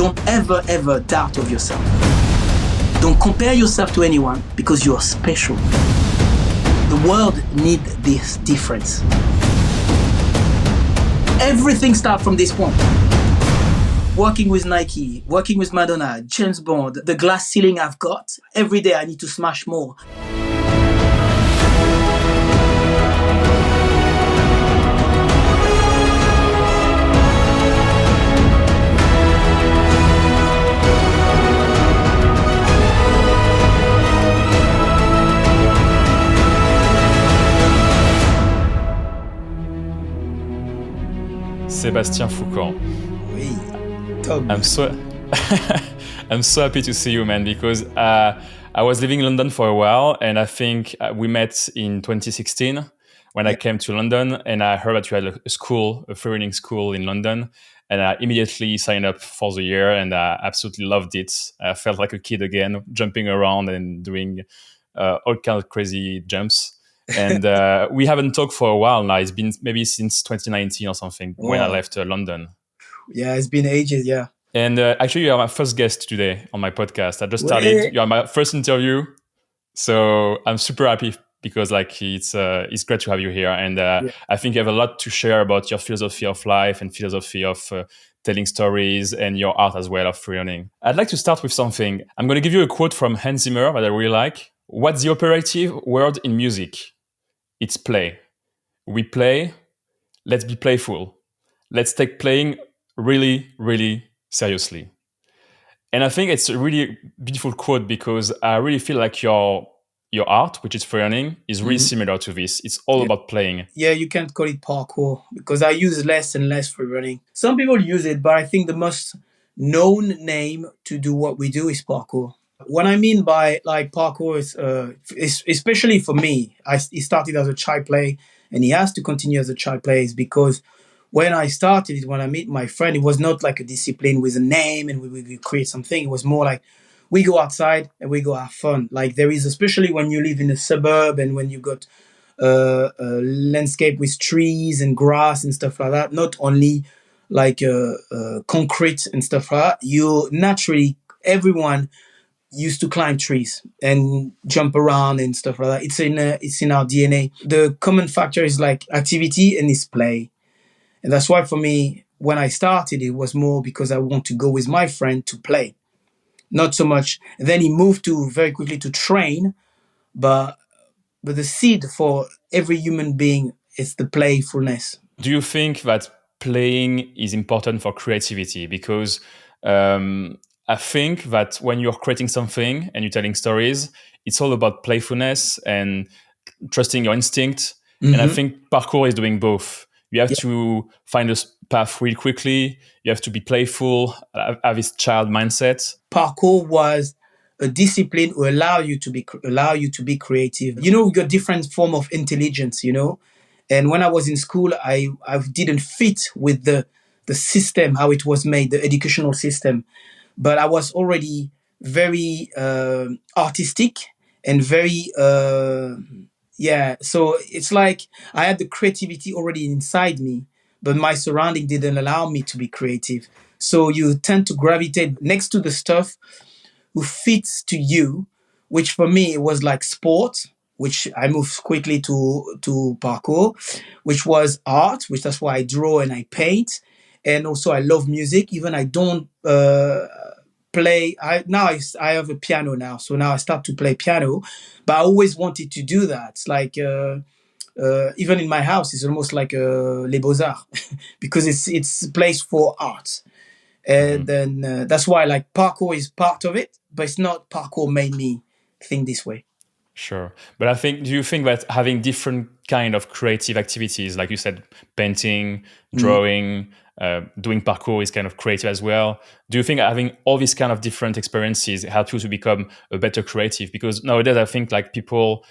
Don't ever doubt of yourself. Don't compare yourself to anyone because you are special. The world needs this difference. Everything starts from this point. Working with Nike, working with Madonna, James Bond, the glass ceiling I've got, every day I need to smash more. Sébastien Foucan. Oui, Tom. I'm so happy to see you, man, because I was living in London for a while, and I think we met in 2016 when I came to London, and I heard that you had a free running school in London, and I immediately signed up for the year, and I absolutely loved it. I felt like a kid again, jumping around and doing all kinds of crazy jumps. And we haven't talked for a while now. It's been maybe since 2019 or something when I left London. Yeah, it's been ages, yeah. And actually, you are my first guest today on my podcast. I just started. You are my first interview. So I'm super happy because it's great to have you here. And I think you have a lot to share about your philosophy of life and philosophy of telling stories and your art as well of freerunning. I'd like to start with something. I'm going to give you a quote from Hans Zimmer that I really like. What's the operative word in music? It's play. We play. Let's be playful. Let's take playing really, really seriously. And I think it's a really beautiful quote because I really feel like your art, which is freerunning, is really similar to this. It's all about playing. Yeah, you can't call it parkour because I use less and less freerunning. Some people use it, but I think the most known name to do what we do is parkour. What I mean by like parkour is especially for me, it started as a child play and it has to continue as a child play is because when I started it, when I meet my friend, it was not like a discipline with a name and we create something. It was more like we go outside and we go have fun. Like there is, especially when you live in a suburb and when you got a landscape with trees and grass and stuff like that, not only like concrete and stuff like that, you naturally, everyone used to climb trees and jump around and stuff like that. It's in our DNA. The common factor is like activity and it's play. And that's why for me, when I started, it was more because I want to go with my friend to play. Not so much. And then he moved to very quickly to train. But the seed for every human being is the playfulness. Do you think that playing is important for creativity? Because I think that when you're creating something and you're telling stories, it's all about playfulness and trusting your instinct. And I think parkour is doing both. You have to find a path really quickly. You have to be playful, have this child mindset. Parkour was a discipline who allow you to be creative. You know, we got different form of intelligence, you know. And when I was in school, I didn't fit with the system, how it was made, the educational system. But I was already very artistic and very, so it's like I had the creativity already inside me, but my surrounding didn't allow me to be creative. So you tend to gravitate next to the stuff who fits to you, which for me, it was like sport, which I moved quickly to parkour, which was art, which that's why I draw and I paint. And also I love music, even I don't play. I have a piano now, so now I start to play piano, but I always wanted to do that. It's like even in my house, it's almost like Les Beaux-Arts because it's a place for art. And then that's why like parkour is part of it, but it's not parkour made me think this way. Sure. But do you think that having different kind of creative activities, like you said, painting, drawing, doing parkour is kind of creative as well. Do you think having all these kind of different experiences help you to become a better creative? Because nowadays I think like people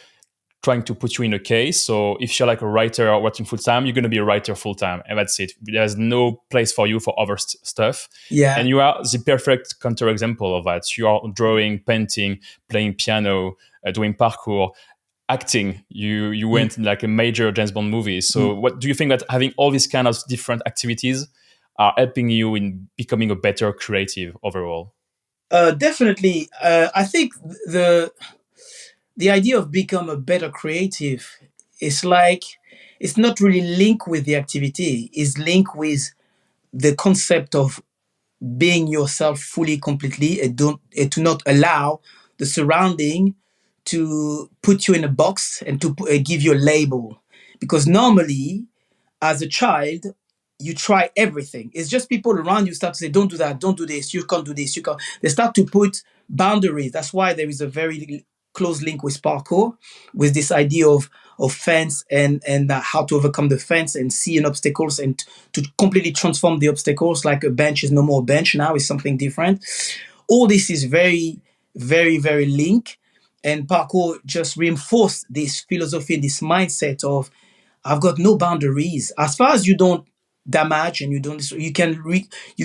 trying to put you in a case. So if you're like a writer working full time, you're going to be a writer full time, and that's it. There's no place for you for other stuff. Yeah. And you are the perfect counterexample of that. You are drawing, painting, playing piano, doing parkour, acting. You went in like a major James Bond movie. So what do you think that having all these kind of different activities are helping you in becoming a better creative overall? Definitely. I think the idea of become a better creative is like it's not really linked with the activity. It's linked with the concept of being yourself fully, completely, and to not allow the surrounding to put you in a box and to give you a label. Because normally, as a child, you try everything. It's just people around you start to say, don't do that, don't do this, you can't do this, you can't. They start to put boundaries. That's why there is a very close link with parkour, with this idea of fence and how to overcome the fence and see an obstacles and to completely transform the obstacles. Like a bench is no more a bench now, is something different. All this is very, very, very linked. And parkour just reinforced this philosophy, this mindset of I've got no boundaries. As far as you don't damage and you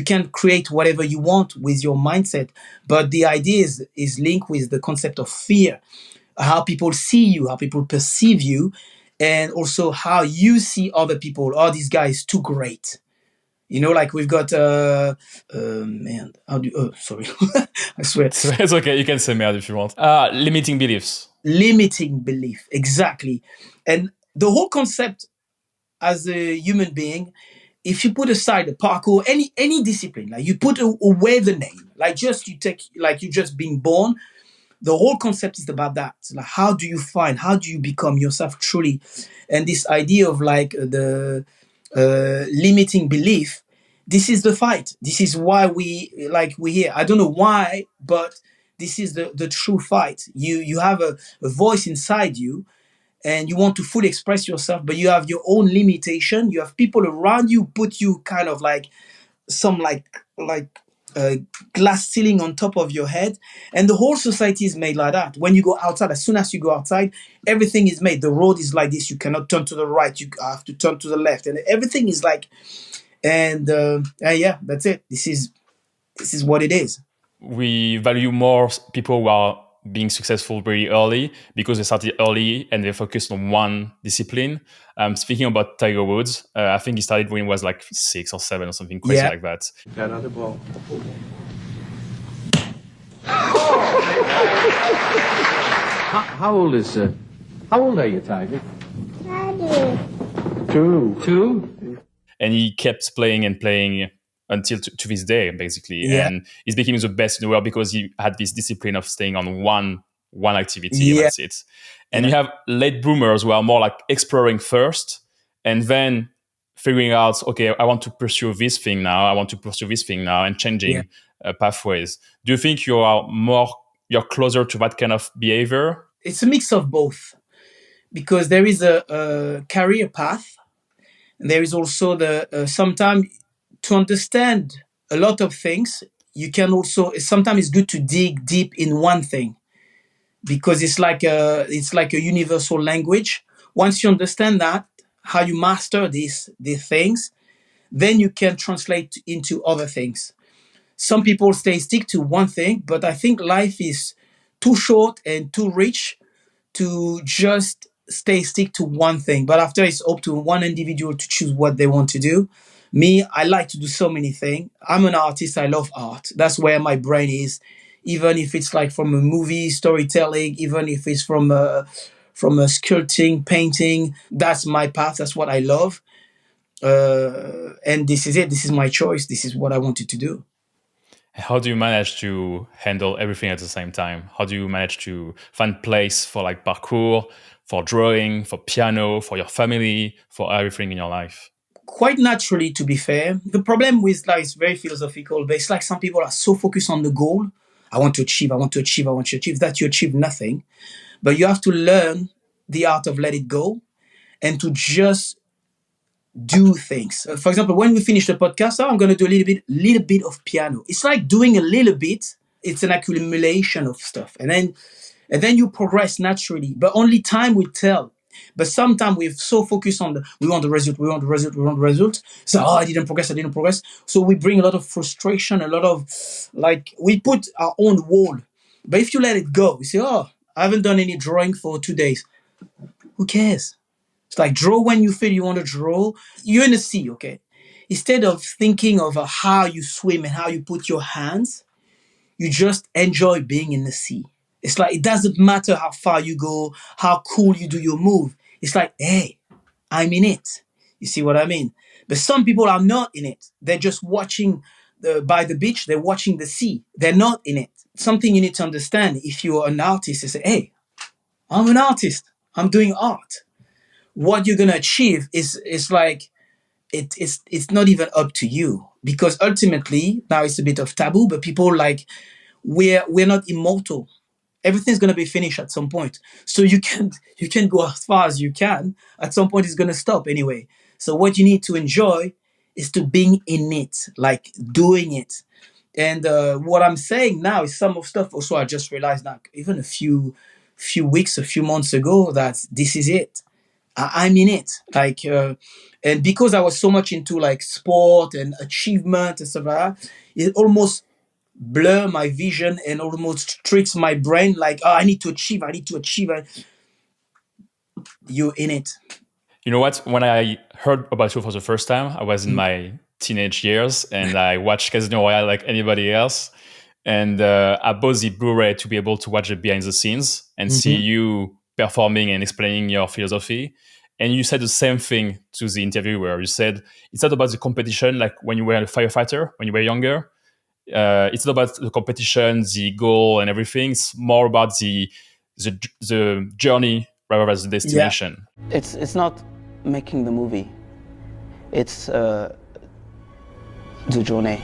can create whatever you want with your mindset. But the idea is linked with the concept of fear, how people see you, how people perceive you, and also how you see other people. Oh, this guy is too great. Like we've got man, how do oh sorry, I swear. It's okay, you can say merde if you want. Limiting beliefs. Limiting belief, exactly. And the whole concept as a human being, if you put aside the parkour, any discipline, like you put away the name, like just you take, like you just being born, the whole concept is about that. Like how do you become yourself truly? And this idea of like the limiting belief, this is the fight. This is why we're here. I don't know why, but this is the true fight. You have a voice inside you and you want to fully express yourself, but you have your own limitation. You have people around you put you kind of like some like glass ceiling on top of your head, and the whole society is made like that. When you go outside, as soon as you go outside, everything is made. The road is like this. You cannot turn to the right. You have to turn to the left, and everything is like. And yeah, that's it. This is what it is. We value more people who are being successful very early because they started early and they focused on one discipline. Speaking about Tiger Woods, I think he started when he was like 6 or 7 or something crazy like that. Got another ball. How old are you, Tiger? Daddy. Two? And he kept playing and playing until to this day, basically. Yeah. And he's becoming the best in the world because he had this discipline of staying on one activity, and that's it. And you have late bloomers who are more like exploring first and then figuring out, okay, I want to pursue this thing now, and changing pathways. Do you think you're closer to that kind of behavior? It's a mix of both, because there is a career path, and there is also the sometimes to understand a lot of things. You can also sometimes it's good to dig deep in one thing, because it's like a universal language. Once you understand that, how you master these things, then you can translate into other things. Some people stick to one thing, but I think life is too short and too rich to just stick to one thing. But after, it's up to one individual to choose what they want to do. Me, I like to do so many things. I'm an artist. I love art. That's where my brain is. Even if it's like from a movie, storytelling, even if it's from a sculpting, painting, that's my path. That's what I love. And this is it. This is my choice. This is what I wanted to do. How do you manage to handle everything at the same time? How do you manage to find place for like parkour, for drawing, for piano, for your family, for everything in your life? Quite naturally, to be fair. The problem with like it's very philosophical, but it's like some people are so focused on the goal. I want to achieve, that you achieve nothing. But you have to learn the art of let it go and to just do things. For example, when we finish the podcast, I'm going to do a little bit of piano. It's like doing a little bit. It's an accumulation of stuff, and then you progress naturally. But only time will tell. But sometimes we're so focused on we want the result. So I didn't progress. So we bring a lot of frustration, a lot of like we put our own wall. But if you let it go, you say, oh, I haven't done any drawing for 2 days. Who cares? It's like draw when you feel you want to draw. You're in the sea, okay? instead of thinking of how you swim and how you put your hands, you just enjoy being in the sea. It's like, it doesn't matter how far you go, how cool you do your move. It's like, hey, I'm in it. You see what I mean? But some people are not in it. They're just watching by the beach. They're watching the sea. They're not in it. Something you need to understand if you're an artist is, say, hey, I'm an artist. I'm doing art. What you're gonna achieve is like it's not even up to you, because ultimately now it's a bit of taboo, but people like we're not immortal. Everything's gonna be finished at some point. So you can go as far as you can. At some point, it's gonna stop anyway. So what you need to enjoy is to being in it, like doing it. And what I'm saying now is some of stuff. Also, I just realized now, even a few weeks, a few months ago, that this is it. I'm in it. Like, and because I was so much into like sport and achievement and stuff like that, it almost blur my vision and almost tricks my brain. Like, oh, I need to achieve. I need to achieve. You're in it. You know what? When I heard about you for the first time, I was in my teenage years and I watched Casino Royale like anybody else. And I bought the Blu-ray to be able to watch the behind the scenes and see Mm-hmm. you performing and explaining your philosophy. And you said the same thing to the interviewer. You said it's not about the competition like when you were a firefighter, when you were younger. It's not about the competition, the goal, and everything. It's more about the journey rather than the Yeah. destination. It's not making the movie. It's the journey.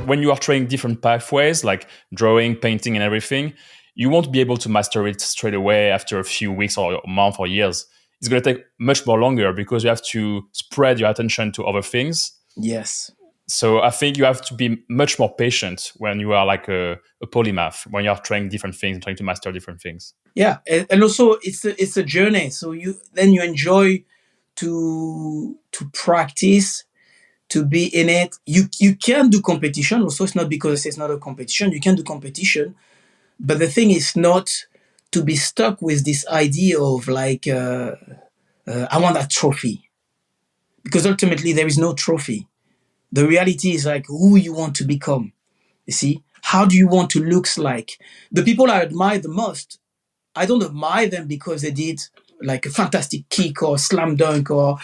When you are trying different pathways like drawing, painting, and everything, you won't be able to master it straight away after a few weeks or a month or years. It's going to take much more longer because you have to spread your attention to other things. Yes. So I think you have to be much more patient when you are like a polymath, when you are trying different things and trying to master different things. Yeah, and also it's a journey. So you enjoy to practice, to be in it. You can do competition. Also, it's not because it's not a competition. You can do competition, but the thing is not to be stuck with this idea of like I want that trophy, because ultimately there is no trophy. The reality is like who you want to become. You see, how do you want to look like? The people I admire the most, I don't admire them because they did like a fantastic kick or slam dunk or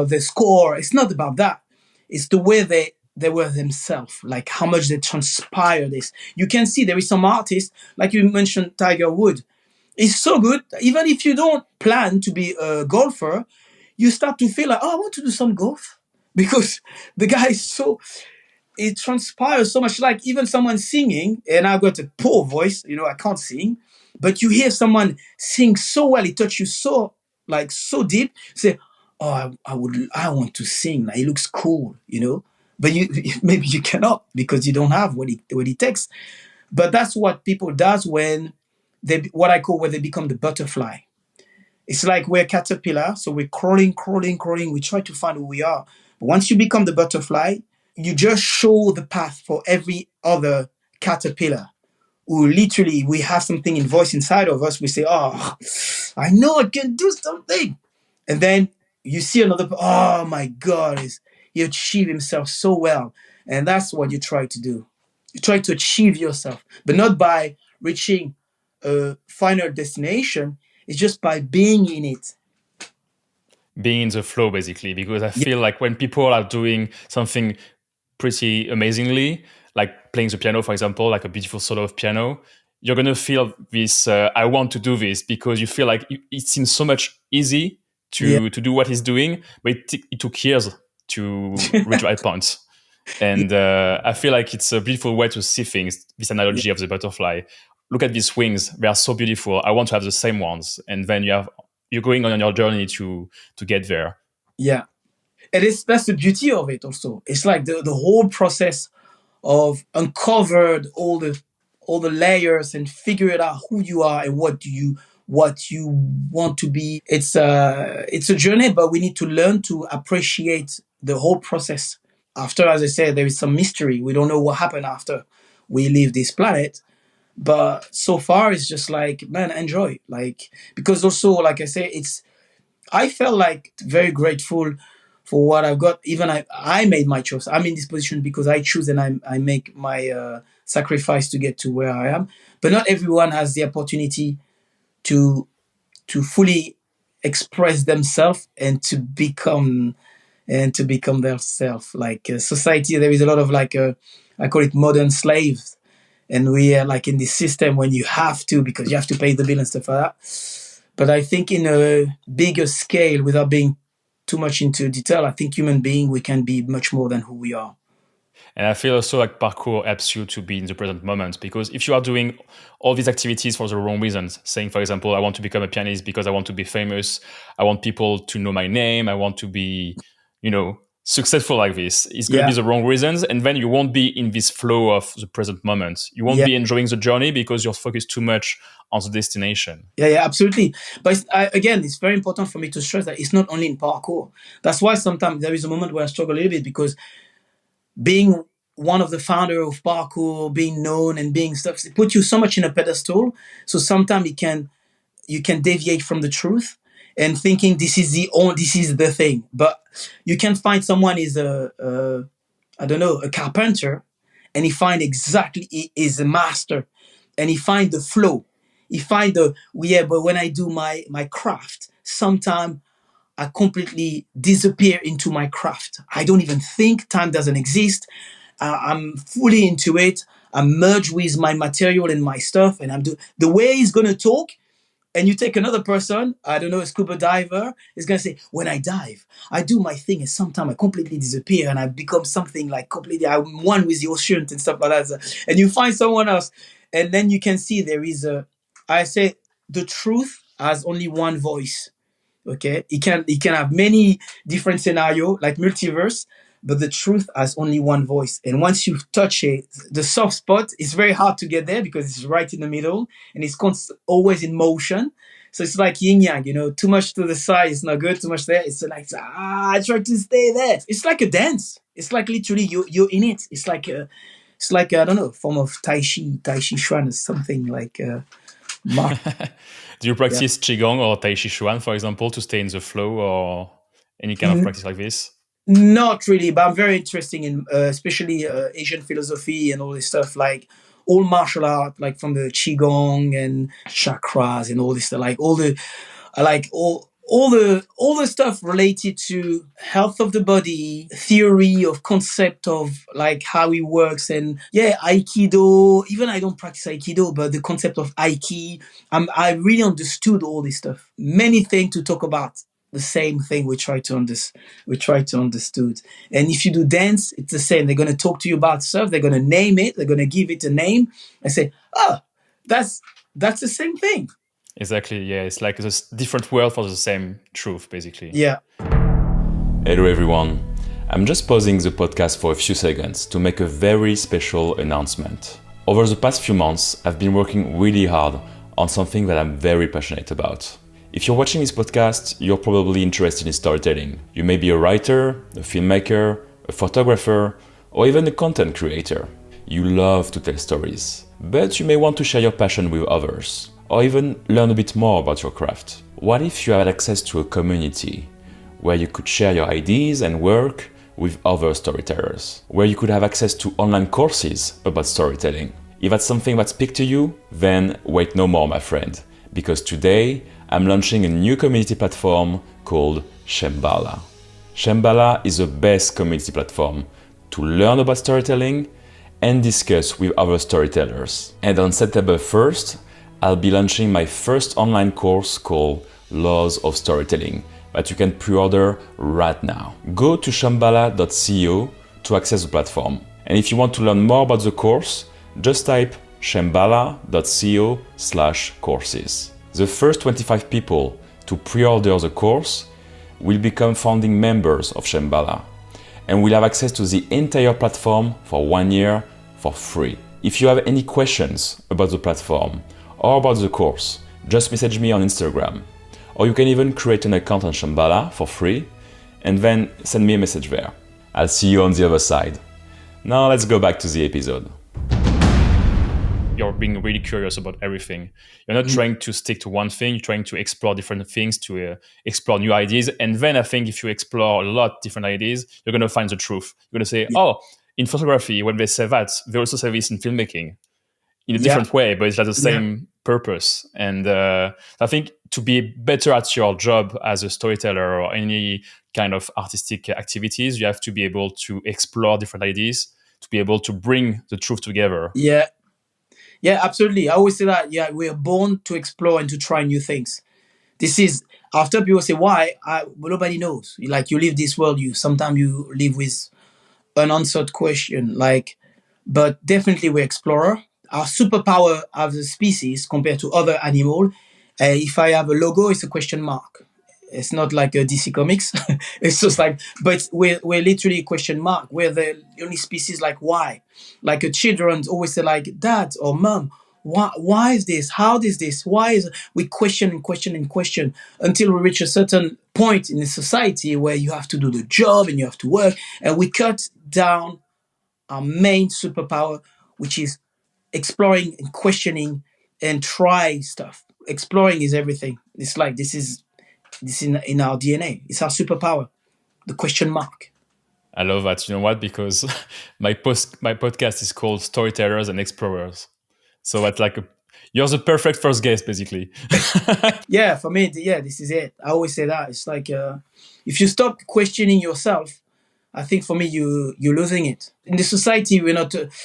the score. It's not about that. It's the way they were themselves, like how much they transpire this. You can see there is some artists, like you mentioned Tiger Woods. It's so good. Even if you don't plan to be a golfer, you start to feel like, oh, I want to do some golf. Because the guy is so, it transpires so much. Like even someone singing, and I've got a poor voice, I can't sing, but you hear someone sing so well, it touches you so, like so deep. You say, oh, I want to sing. Like, it looks cool. But you maybe you cannot because you don't have what it takes. But that's what people does when what I call when they become the butterfly. It's like we're a caterpillar, so we're crawling, crawling, crawling. We try to find who we are. But once you become the butterfly, you just show the path for every other caterpillar who literally we have something in voice inside of us. We say, oh, I know I can do something. And then you see another, oh my God, he achieved himself so well. And that's what you try to do. You try to achieve yourself, but not by reaching a final destination. It's just by being in it. Being in the flow, basically, because I Yeah. feel like when people are doing something pretty amazingly, like playing the piano, for example, like a beautiful solo of piano, you're going to feel this, I want to do this, because you feel like it seems so much easy Yeah. to do what he's doing, but it took years to reach that point. Yeah. And I feel like it's a beautiful way to see things, this analogy of the butterfly. Look at these wings. They are so beautiful. I want to have the same ones. And then you're going on your journey to get there. Yeah. That's the beauty of it also. It's like the whole process of uncovered all the layers and figured out who you are and what you want to be. It's a journey, but we need to learn to appreciate the whole process. After, as I said, there is some mystery. We don't know what happened after we leave this planet. But so far it's just like, man, enjoy. Like, because also, like I say, I felt like very grateful for what I've got. Even I made my choice. I'm in this position because I choose and I make my sacrifice to get to where I am. But not everyone has the opportunity to fully express themselves and to become their self. Like society, there is a lot of I call it modern slaves, and we are like in this system when you have to because you have to pay the bill and stuff like that. But I think in a bigger scale, without being too much into detail, I think human being we can be much more than who we are. And I feel also like parkour helps you to be in the present moment, because if you are doing all these activities for the wrong reasons, saying, for example, I want to become a pianist because I want to be famous, I want people to know my name, I want to be, successful like this, it's going to be the wrong reasons. And then you won't be in this flow of the present moment. You won't be enjoying the journey because you're focused too much on the destination. Yeah, absolutely. But again, it's very important for me to stress that it's not only in parkour. That's why sometimes there is a moment where I struggle a little bit, because being one of the founder of parkour, being known and being stuff, it puts you so much in a pedestal. So sometimes you can deviate from the truth and thinking this is the thing. But you can find someone is a carpenter, and he find exactly, he is a master, and he find the flow. He find but when I do my craft, sometimes I completely disappear into my craft. I don't even think time doesn't exist. I'm fully into it. I'm merged with my material and my stuff, and I'm the way he's gonna talk. And you take another person, I don't know, a scuba diver, is gonna say, when I dive, I do my thing, and sometimes I completely disappear, and I become something like completely, I'm one with the ocean and stuff like that. And you find someone else, and then you can see I say, the truth has only one voice. Okay, it can have many different scenarios like multiverse, but the truth has only one voice. And once you touch it, the soft spot, it's very hard to get there because it's right in the middle and it's always in motion. So it's like yin yang, too much to the side is not good, too much there, it's like, I try to stay there. It's like a dance. It's like literally you're in it. It's like I don't know, form of Tai Chi Chuan or something like. Do you practice Qigong or Tai Chi Chuan, for example, to stay in the flow, or any kind of practice like this? Not really, but I'm very interested in especially Asian philosophy and all this stuff, like all martial art, like from the Qigong and chakras and all this stuff, like I like all the stuff related to health of the body, theory of concept of like how it works, and Aikido. Even I don't practice Aikido, but the concept of Aiki, I really understood all this stuff. Many things to talk about. The same thing we try to understood. And if you do dance, it's the same. They're going to talk to you about stuff. They're going to name it. They're going to give it a name and say, that's the same thing. Exactly. Yeah, it's like a different word for the same truth, basically. Yeah. Hello, everyone. I'm just pausing the podcast for a few seconds to make a very special announcement. Over the past few months, I've been working really hard on something that I'm very passionate about. If you're watching this podcast, you're probably interested in storytelling. You may be a writer, a filmmaker, a photographer, or even a content creator. You love to tell stories, but you may want to share your passion with others, or even learn a bit more about your craft. What if you had access to a community where you could share your ideas and work with other storytellers, where you could have access to online courses about storytelling? If that's something that speaks to you, then wait no more, my friend, because today I'm launching a new community platform called Shambhala. Shambhala is the best community platform to learn about storytelling and discuss with other storytellers. And on September 1st, I'll be launching my first online course called Laws of Storytelling that you can pre-order right now. Go to shambhala.co to access the platform. And if you want to learn more about the course, just type shambhala.co/courses. The first 25 people to pre-order the course will become founding members of Shambhala and will have access to the entire platform for 1 year for free. If you have any questions about the platform or about the course, just message me on Instagram, or you can even create an account on Shambhala for free and then send me a message there. I'll see you on the other side. Now let's go back to the episode. you're being really curious about everything. You're not trying to stick to one thing. You're trying to explore different things, to explore new ideas. And then I think if you explore a lot different ideas, you're going to find the truth. You're going to say, oh, in photography, when they say that, they also say this in filmmaking in a different way, but it's like the same purpose. And I think to be better at your job as a storyteller or any kind of artistic activities, you have to be able to explore different ideas, to be able to bring the truth together. Yeah, absolutely. I always say that, we are born to explore and to try new things. This is, after people say, why? Nobody knows. Like, you live this world, sometimes you live with unanswered question, like, but definitely we're explorer. Our superpower as a species compared to other animal, if I have a logo, it's a question mark. It's not like a DC Comics. It's just like, but we're literally a question mark. We're the only species like, why? Like, a children always say like, dad or mom, why is this? How is this? Why is we question and question and question until we reach a certain point in the society where you have to do the job and you have to work, and we cut down our main superpower, which is exploring and questioning and try stuff. Exploring is everything. It's like this is in our DNA. It's our superpower, the question mark. I love that. You know what? Because my podcast is called Storytellers and Explorers. So that's like you're the perfect first guest, basically. Yeah, for me, this is it. I always say that. It's like, if you stop questioning yourself, I think for me, you're losing it. In the society,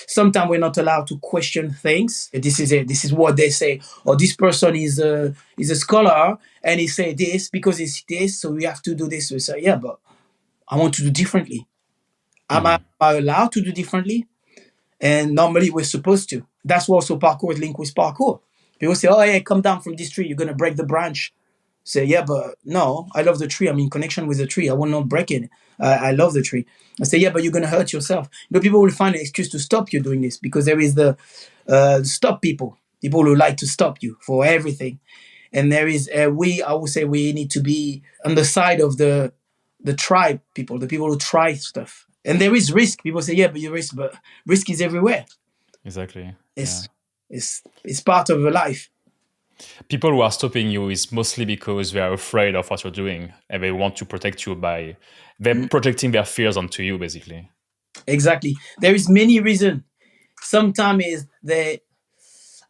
sometimes we're not allowed to question things. This is it. This is what they say. Or this person is a scholar and he say this because it's this, so we have to do this. We say, yeah, but I want to do differently. Am I allowed to do differently? And normally we're supposed to. That's why also parkour is linked with parkour. People say, oh, yeah, come down from this tree. You're going to break the branch. Say, yeah, but no, I love the tree. I'm in connection with the tree. I will not break it. I love the tree. I say, yeah, but you're going to hurt yourself. People will find an excuse to stop you doing this because there is the stop people who like to stop you for everything. And there is, I would say we need to be on the side of the tribe people, the people who try stuff. And there is risk. People say, yeah, but risk is everywhere. Exactly. It's part of the life. People who are stopping you is mostly because they are afraid of what you're doing and they want to protect you by they're projecting their fears onto you, basically. Exactly. There is many reasons. Sometimes is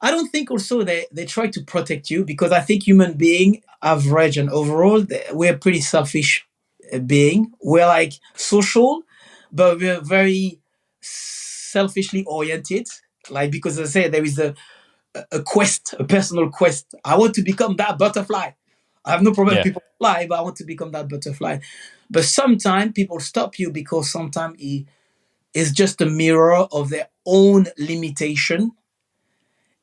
I don't think also they try to protect you, because I think human being average and overall we're pretty selfish being. We're like social, but we're very selfishly oriented. Like, because as I say, there is a quest, a personal quest. I want to become that butterfly. I have no problem with people fly, but I want to become that butterfly. But sometimes people stop you because sometimes it's just a mirror of their own limitation,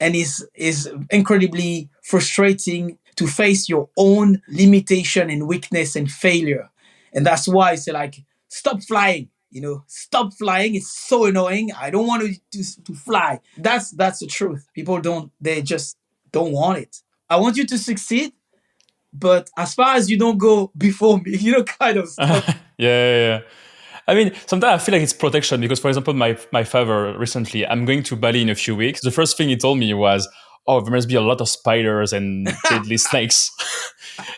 and is incredibly frustrating to face your own limitation and weakness and failure. And that's why it's like, stop flying. Stop flying. It's so annoying. I don't want to fly. That's the truth. People they just don't want it. I want you to succeed, but as far as you don't go before me, kind of stuff. Yeah. I mean, sometimes I feel like it's protection because, for example, my father recently, I'm going to Bali in a few weeks. The first thing he told me was, oh, there must be a lot of spiders and deadly snakes.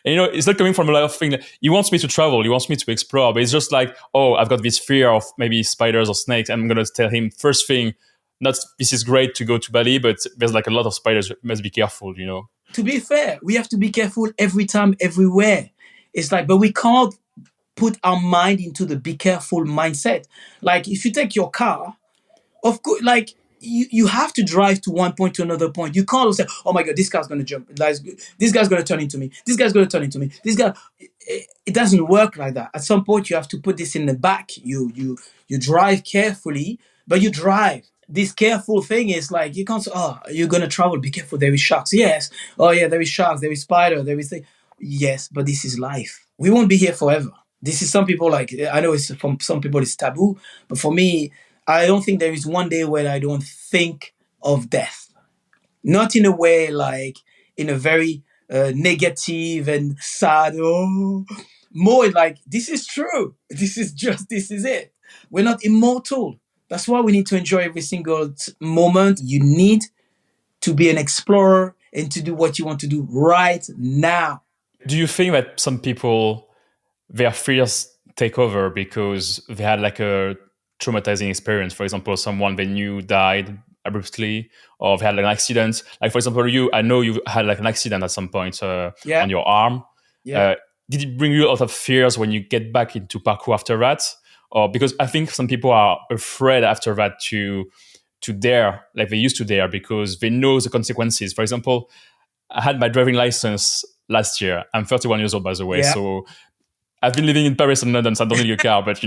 And, it's not coming from a lot of things. He wants me to travel. He wants me to explore. But it's just like, oh, I've got this fear of maybe spiders or snakes. I'm going to tell him first thing, this is great to go to Bali, but there's like a lot of spiders. You must be careful, To be fair, we have to be careful every time, everywhere. It's like, but we can't put our mind into the be careful mindset. Like, if you take your car, of course, like, you have to drive to one point to another point. You can't say, oh my God, this car's going to jump. This guy's going to turn into me. This guy's going to turn into me. This guy, it doesn't work like that. At some point, you have to put this in the back. You drive carefully, but you drive. This careful thing is like, you can't say, oh, you're going to travel, be careful, there is sharks. Yes. Oh yeah, there is sharks, there is spider, there is... Yes, but this is life. We won't be here forever. This is some people like, I know it's from some people it's taboo, but for me, I don't think there is one day where I don't think of death. Not in a way like in a very negative and sad, more like, this is true. This is it. We're not immortal. That's why we need to enjoy every single moment. You need to be an explorer and to do what you want to do right now. Do you think that some people, their fears take over because they had like a traumatizing experience? For example, someone they knew died abruptly, or they had like an accident. Like for example, I know you had like an accident at some point on your arm. Yeah. Did it bring you a lot of fears when you get back into parkour after that? Or because I think some people are afraid after that to dare like they used to dare because they know the consequences. For example, I had my driving license last year. I'm 31 years old, by the way. Yeah. So I've been living in Paris and London, so I don't need a car, but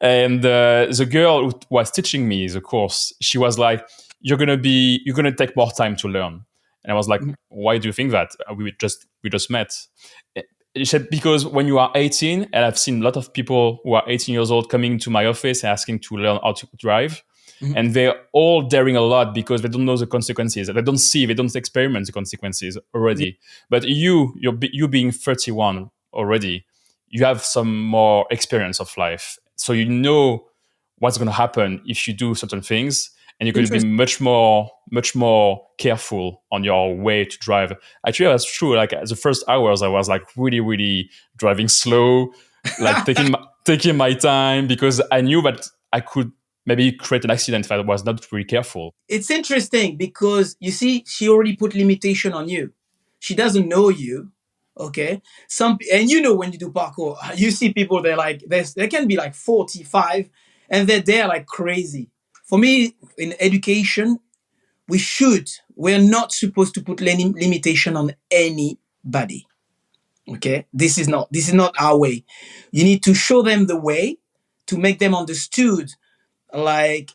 And the girl who was teaching me the course, she was like, you're going to take more time to learn. And I was like, why do you think that? We just met. She said, because when you are 18, and I've seen a lot of people who are 18 years old coming to my office asking to learn how to drive. And they're all daring a lot because they don't know the consequences. They don't experiment the consequences already. But you being 31 already, you have some more experience of life. So you know what's going to happen if you do certain things. And you're going to be much more careful on your way to drive. Actually, that's true. Like the first hours, I was like really, really driving slow, like taking my time because I knew that I could maybe create an accident if I was not really careful. It's interesting because you see, she already put limitation on you. She doesn't know you. Okay. And when you do parkour, you see people, they're like, they can be like 45 and they're there like crazy. For me, in education, we're not supposed to put limitation on anybody. Okay. This is not our way. You need to show them the way to make them understood like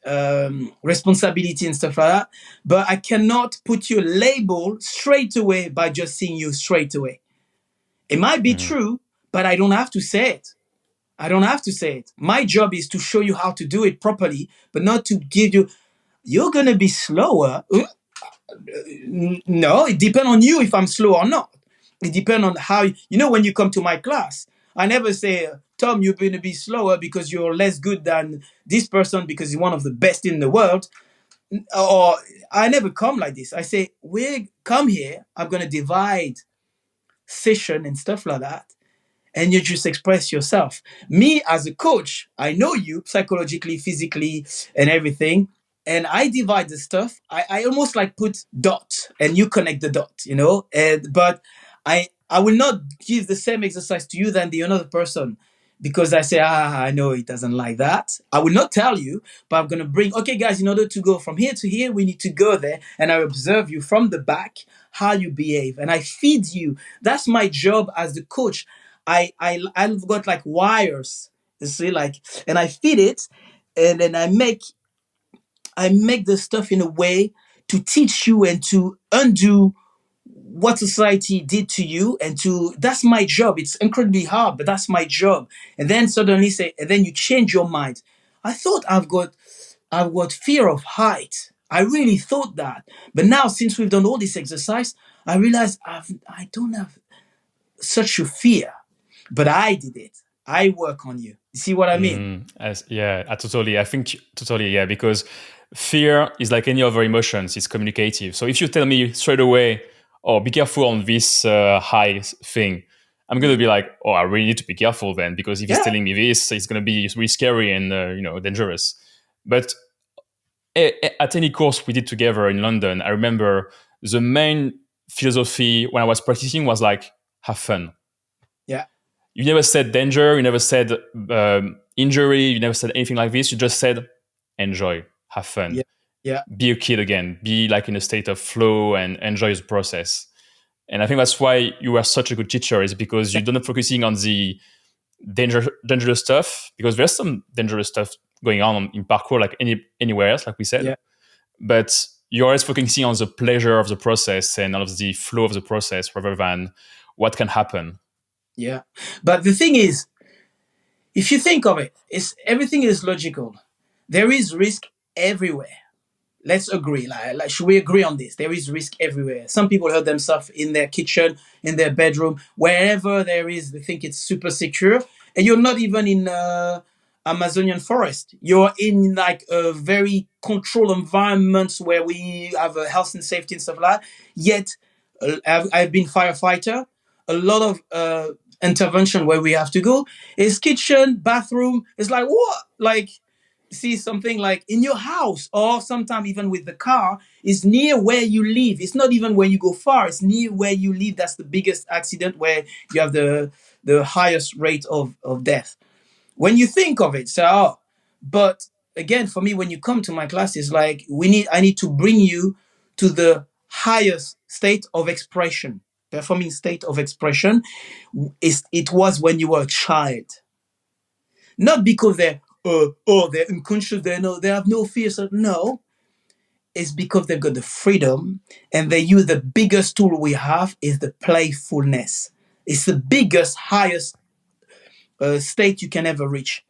responsibility and stuff like that. But I cannot put you a label straight away by just seeing you straight away. It might be true, but I don't have to say it. My job is to show you how to do it properly, but not to give you're going to be slower. No, it depends on you if I'm slow or not. It depends on how, when you come to my class, I never say, Tom, you're going to be slower because you're less good than this person because he's one of the best in the world. Or I never come like this. I say, we come here, I'm going to divide session and stuff like that. And you just express yourself. Me as a coach, I know you psychologically, physically, and everything. And I divide the stuff. I almost like put dot and you connect the dot, but I will not give the same exercise to you than the another person because I say, I know he doesn't like that. I will not tell you, but I'm going to bring, okay, guys, in order to go from here to here, we need to go there. And I observe you from the back, how you behave. And I feed you. That's my job as the coach. I've got like wires, you see, and I feed it, and then I make the stuff in a way to teach you and to undo what society did to you, and that's my job. It's incredibly hard, but that's my job. And then suddenly and then you change your mind. I thought I've got fear of height. I really thought that, but now since we've done all this exercise, I realize I don't have such a fear. But I did it. I work on you. You see what I mean? I think totally, yeah, because fear is like any other emotions. It's communicative. So if you tell me straight away, oh, be careful on this high thing, I'm going to be like, oh, I really need to be careful then, because if he's telling me this, it's going to be really scary and, dangerous. But at any course we did together in London, I remember the main philosophy when I was practicing was like, have fun. Yeah. You never said danger. You never said injury. You never said anything like this. You just said enjoy, have fun. Yeah. Be a kid again. Be like in a state of flow and enjoy the process. And I think that's why you are such a good teacher, is because you're not focusing on the dangerous stuff, because there's some dangerous stuff going on in parkour, like anywhere else, like we said. Yeah. But you're always focusing on the pleasure of the process and all of the flow of the process rather than what can happen. Yeah. But the thing is, if you think of it, everything is logical. There is risk everywhere. Let's agree. Like, should we agree on this? There is risk everywhere. Some people hurt themselves in their kitchen, in their bedroom, wherever there is. They think it's super secure, and you're not even in Amazonian forest. You're in like a very controlled environments where we have health and safety and stuff like that. Yet, I've been firefighter. A lot of intervention where we have to go is kitchen, bathroom. It's like, what? Like, see something like in your house or sometimes even with the car is near where you live. It's not even where you go far. It's near where you live. That's the biggest accident where you have the highest rate of death. When you think of it, so, but again, for me, when you come to my class, it's like I need to bring you to the highest state of expression. Performing state of expression it was when you were a child. Not because they're unconscious, they have no fears. No, it's because they've got the freedom and they use the biggest tool we have is the playfulness. It's the biggest, highest state you can ever reach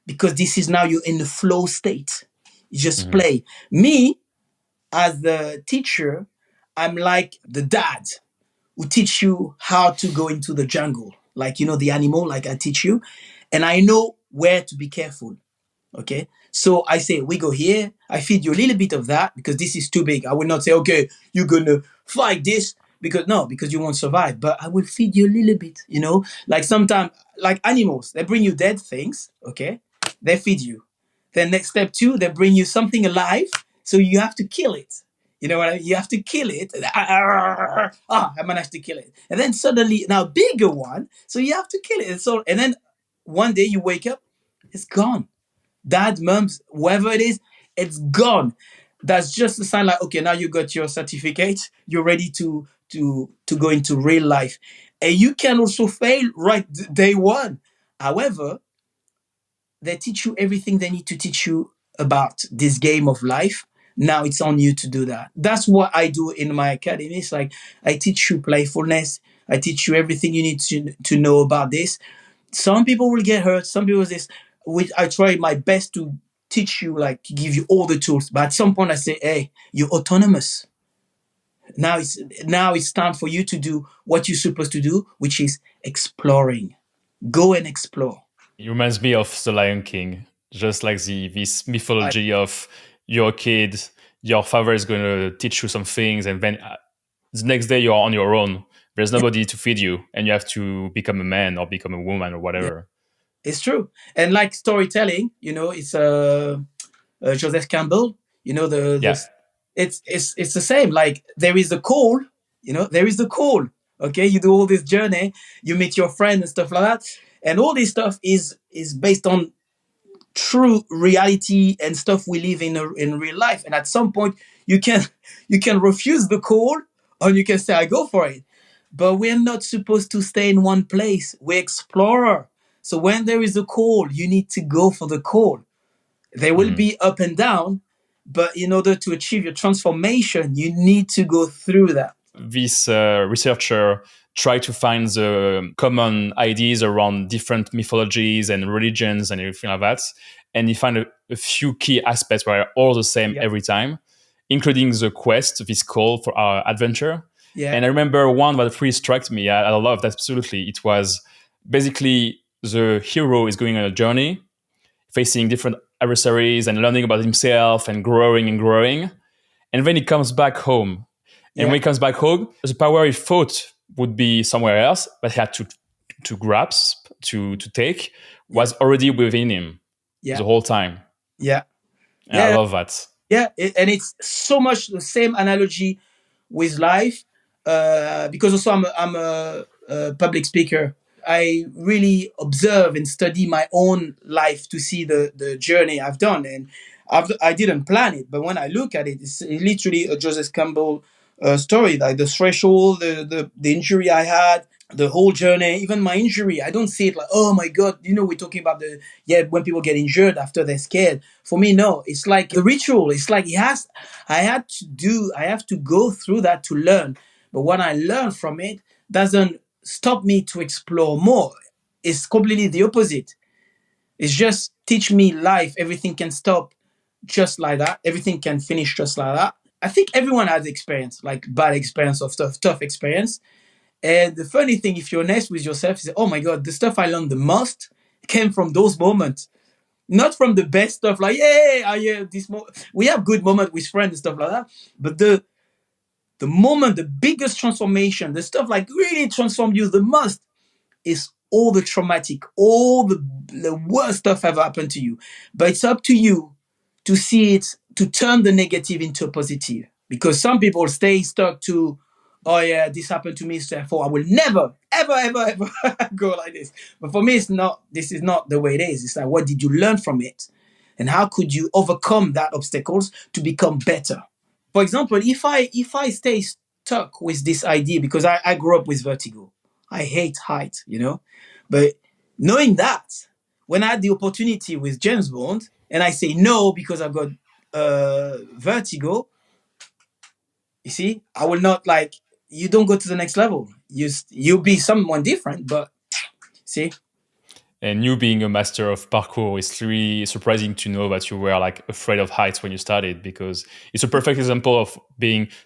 because this is now you're in the flow state. You just play. Me, as the teacher, I'm like the dad who teach you how to go into the jungle. Like, the animal, like I teach you. And I know where to be careful. Okay. So I say, we go here. I feed you a little bit of that because this is too big. I will not say, okay, you're going to fight this because you won't survive. But I will feed you a little bit, like sometimes, like animals, they bring you dead things. Okay. They feed you. Then next step 2, they bring you something alive. So you have to kill it. You know what I mean? You have to kill it. I managed to kill it. And then suddenly, now bigger one. So you have to kill it. And then one day you wake up, it's gone. Dad, mums, whoever it is, it's gone. That's just a sign like, okay, now you got your certificate. You're ready to go into real life. And you can also fail right day one. However, they teach you everything they need to teach you about this game of life. Now it's on you to do that. That's what I do in my academy. It's like I teach you playfulness. I teach you everything you need to know about this. Some people will get hurt. Some people which I try my best to teach you, like give you all the tools. But at some point I say, hey, you're autonomous. Now it's time for you to do what you're supposed to do, which is exploring. Go and explore. It reminds me of The Lion King, just like this mythology of you're a kid, your father is going to teach you some things, and then the next day you're on your own. There's nobody to feed you, and you have to become a man or become a woman or whatever. Yeah. It's true. And like storytelling, it's Joseph Campbell, it's the same. Like there is the call, there is the call. Okay, you do all this journey, you meet your friend and stuff like that. And all this stuff is based on true reality and stuff we live in real life. And at some point, you can refuse the call, or you can say, "I go for it." But we're not supposed to stay in one place. We're explorer. So when there is a call, you need to go for the call. There will be up and down, but in order to achieve your transformation, you need to go through that. This researcher try to find the common ideas around different mythologies and religions and everything like that. And he found a few key aspects where are all the same every time, including the quest, this call for our adventure. Yeah. And I remember one that really struck me. I loved that absolutely. It was basically the hero is going on a journey, facing different adversaries and learning about himself and growing. And then he comes back home. And when he comes back home, the power he thought would be somewhere else, but he had to grasp, to take, was already within him the whole time. Yeah. And I love that. Yeah, and it's so much the same analogy with life, because also I'm a public speaker. I really observe and study my own life to see the journey I've done. And I didn't plan it, but when I look at it, it's literally a Joseph Campbell story, like the threshold, the injury I had, the whole journey, even my injury. I don't see it like, oh my God, we're talking about when people get injured after they're scared. For me, no, it's like the ritual. It's like I have to go through that to learn. But what I learn from it doesn't stop me to explore more. It's completely the opposite. It's just teach me life. Everything can stop just like that. Everything can finish just like that. I think everyone has experience, like bad experience or tough experience. And the funny thing, if you're honest with yourself, is, oh my God, the stuff I learned the most came from those moments. Not from the best stuff, like, yeah, we have good moment with friends and stuff like that. But the moment, the biggest transformation, the stuff like really transformed you the most is all the traumatic, all the worst stuff ever happened to you. But it's up to you to see it, to turn the negative into a positive. Because some people stay stuck to, oh yeah, this happened to me, so therefore I will never, ever, ever, ever go like this. But for me, this is not the way it is. It's like, what did you learn from it? And how could you overcome that obstacles to become better? For example, if I stay stuck with this idea, because I grew up with vertigo. I hate height. But knowing that, when I had the opportunity with James Bond, and I say no because I've got vertigo, you see, I will not, like, you don't go to the next level. You'll be someone different, but see. And you being a master of parkour, it's really surprising to know that you were like afraid of heights when you started, because it's a perfect example of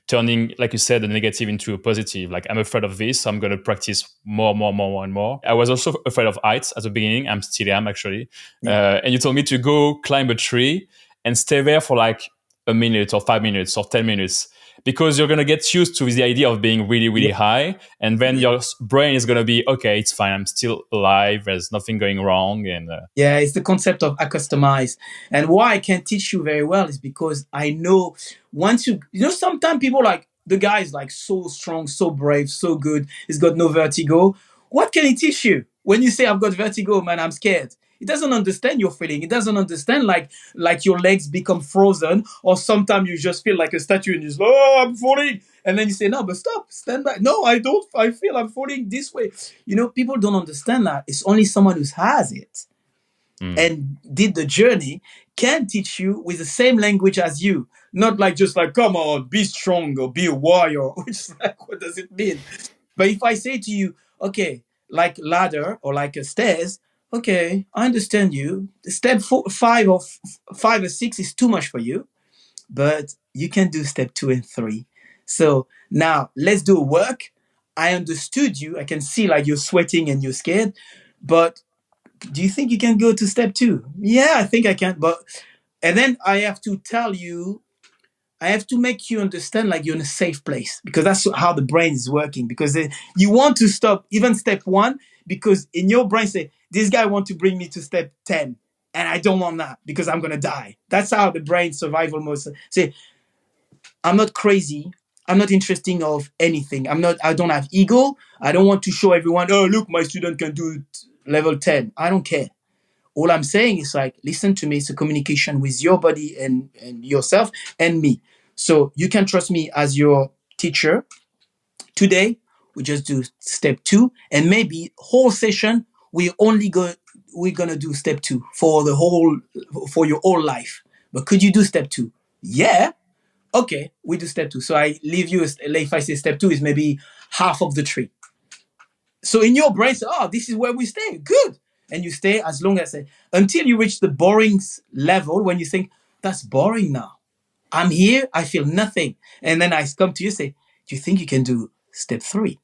turning, like you said, the negative into a positive. Like, I'm afraid of this, so I'm going to practice more and more. I was also afraid of heights at the beginning. I'm still am, actually. Yeah. And you told me to go climb a tree and stay there for like a minute or 5 minutes or 10 minutes, because you're going to get used to the idea of being really, really high. And then your brain is going to be, okay, it's fine. I'm still alive. There's nothing going wrong. And Yeah, it's the concept of accustomize. And why I can teach you very well is because I know once sometimes people, like, the guy is like so strong, so brave, so good. He's got no vertigo. What can he teach you? When you say, I've got vertigo, man, I'm scared. It doesn't understand your feeling. It doesn't understand, like your legs become frozen, or sometimes you just feel like a statue and you just, oh, I'm falling. And then you say, no, but stop, stand back. No, I don't. I feel I'm falling this way. People don't understand that. It's only someone who has it and did the journey can teach you with the same language as you. Not like, just like, come on, be strong or be a warrior. Which is like, what does it mean? But if I say to you, okay, like ladder or like a stairs, okay, I understand you. Step 5 or 6 is too much for you, but you can do step 2 and 3. So now let's do a work. I understood you. I can see like you're sweating and you're scared, but do you think you can go to step 2? Yeah, I think I can. And then I have to tell you, I have to make you understand like you're in a safe place, because that's how the brain is working. Because you want to stop even step 1, because in your brain say, this guy want to bring me to step 10 and I don't want that because I'm going to die. That's how the brain survival mode say, I'm not crazy. I'm not interested of anything. I don't have ego. I don't want to show everyone, oh, look, my student can do level 10. I don't care. All I'm saying is, like, listen to me. It's a communication with your body and yourself and me. So you can trust me as your teacher. Today, we just do step 2, and maybe whole session, we're going to do step 2 for your whole life. But could you do step 2? Yeah. Okay, we do step 2. So I leave you, if I say step 2 is maybe half of the tree. So in your brain, say, oh, this is where we stay. Good. And you stay as long as, until you reach the boring level when you think, that's boring now. I'm here, I feel nothing. And then I come to you and say, do you think you can do step 3?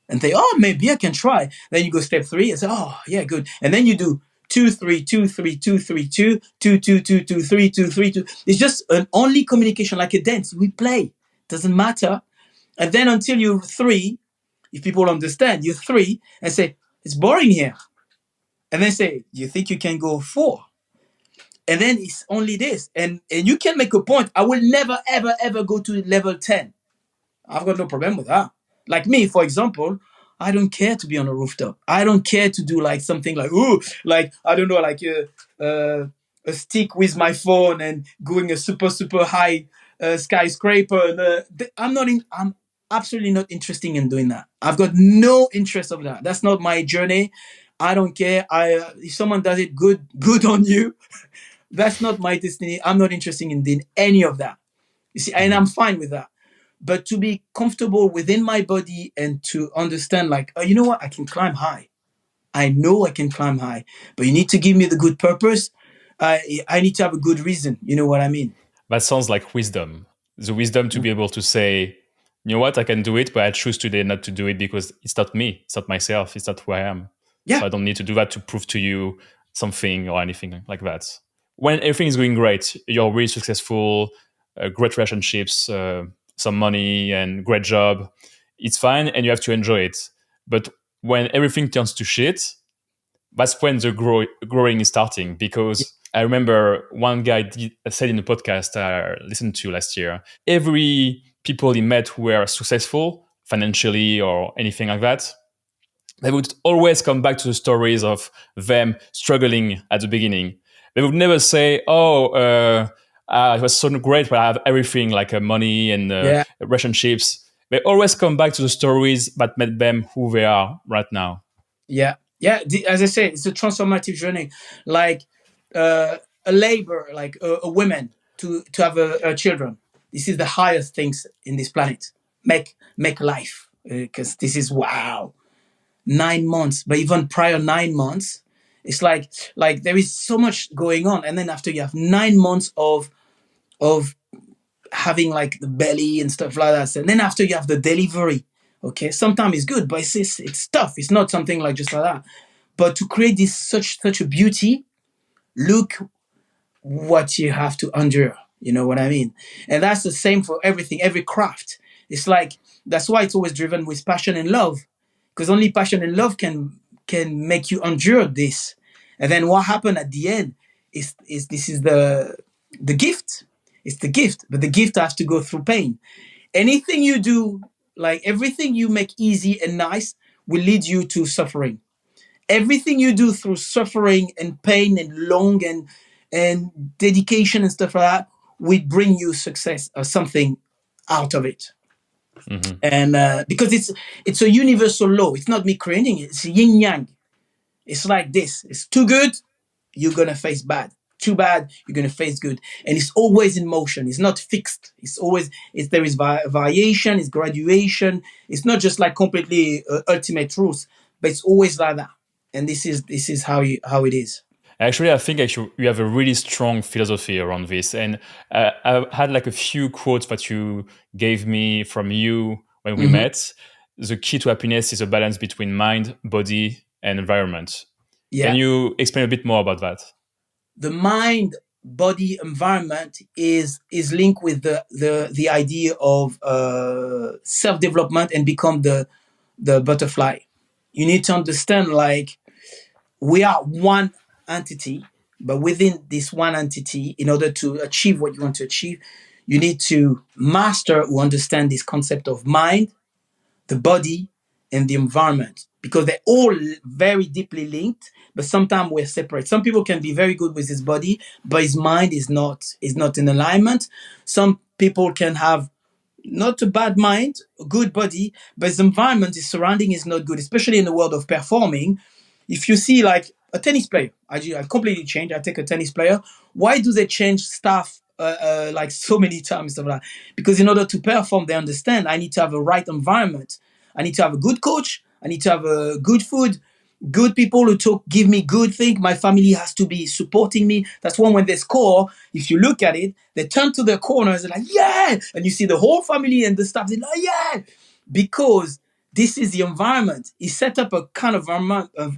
And say, oh, maybe I can try. Then you go step 3 and say, oh, yeah, good. And then you do 2, 3, 2, 3, 2, 3, 2, 2, 2, 2, 2, 3, 2, 3, 2. It's just an only communication, like a dance. We play. Doesn't matter. And then until you're 3, if people understand, you're 3 and say, it's boring here. And then say, do you think you can go 4? And then it's only this. And you can make a point. I will never, ever, ever go to level 10. I've got no problem with that. Like me, for example, I don't care to be on a rooftop. I don't care to do like something like, ooh, like, I don't know, like a stick with my phone and going a super, super high skyscraper. I'm absolutely not interested in doing that. I've got no interest of that. That's not my journey. I don't care. If someone does it, good on you. That's not my destiny. I'm not interested in doing any of that. You see, and I'm fine with that. But to be comfortable within my body and to understand, like, oh, you know what? I can climb high. I know I can climb high, but you need to give me the good purpose. I need to have a good reason. You know what I mean? That sounds like wisdom. The wisdom to be able to say, you know what, I can do it, but I choose today not to do it because it's not me. It's not myself. It's not who I am. Yeah. So I don't need to do that to prove to you something or anything like that. When everything is going great, you're really successful, great relationships, some money and great job, it's fine and you have to enjoy it. But when everything turns to shit, that's when the growing is starting. Because I remember one guy said in a podcast I listened to last year, every people he met who were successful financially or anything like that, they would always come back to the stories of them struggling at the beginning. They would never say, "Oh, it was so great, but I have everything like money and relationships." They always come back to the stories that made them who they are right now. Yeah. As I say, it's a transformative journey. Like a labor, like a woman to have a children. This is the highest things in this planet. Make life, because this is wow. 9 months, but even prior 9 months, it's like there is so much going on, and then after you have 9 months of having like the belly and stuff like that, and then after you have the delivery. Okay, sometimes it's good, but it's tough. It's not something like just like that. But to create this such a beauty, look what you have to endure. You know what I mean? And that's the same for everything, every craft. It's like that's why it's always driven with passion and love, because only passion and love can make you endure this. And then what happened at the end is this is the gift. It's the gift, but the gift has to go through pain. Anything you do, like everything you make easy and nice, will lead you to suffering. Everything you do through suffering and pain and long and dedication and stuff like that will bring you success or something out of it. Mm-hmm. And because it's a universal law. It's not me creating it. It's yin yang. It's like this. It's too good, you're gonna face bad. Too bad, you're gonna face good. And it's always in motion. It's not fixed. It's always there is variation. It's graduation. It's not just like completely ultimate truth, but it's always like that. And this is how it is. Actually, I think you have a really strong philosophy around this. And I had like a few quotes that you gave me from you when we met. The key to happiness is a balance between mind, body, and environment. Yeah. Can you explain a bit more about that? The mind, body, environment is linked with the idea of self-development and become the butterfly. You need to understand, like, we are one entity, but within this one entity, in order to achieve what you want to achieve, you need to master or understand this concept of mind, the body, and the environment, because they're all very deeply linked, but sometimes we're separate. Some people can be very good with his body, but his mind is not in alignment. Some people can have not a bad mind, a good body, but his environment, his surrounding is not good, especially in the world of performing. If you see like a tennis player, I completely change. I take a tennis player. Why do they change staff like so many times? Stuff like that? Because in order to perform, they understand I need to have a right environment. I need to have a good coach. I need to have a good food, good people who give me good things. My family has to be supporting me. That's why when they score, if you look at it, they turn to the corners and like, yeah! And you see the whole family and the staff, they're like, yeah! Because this is the environment. He set up a kind of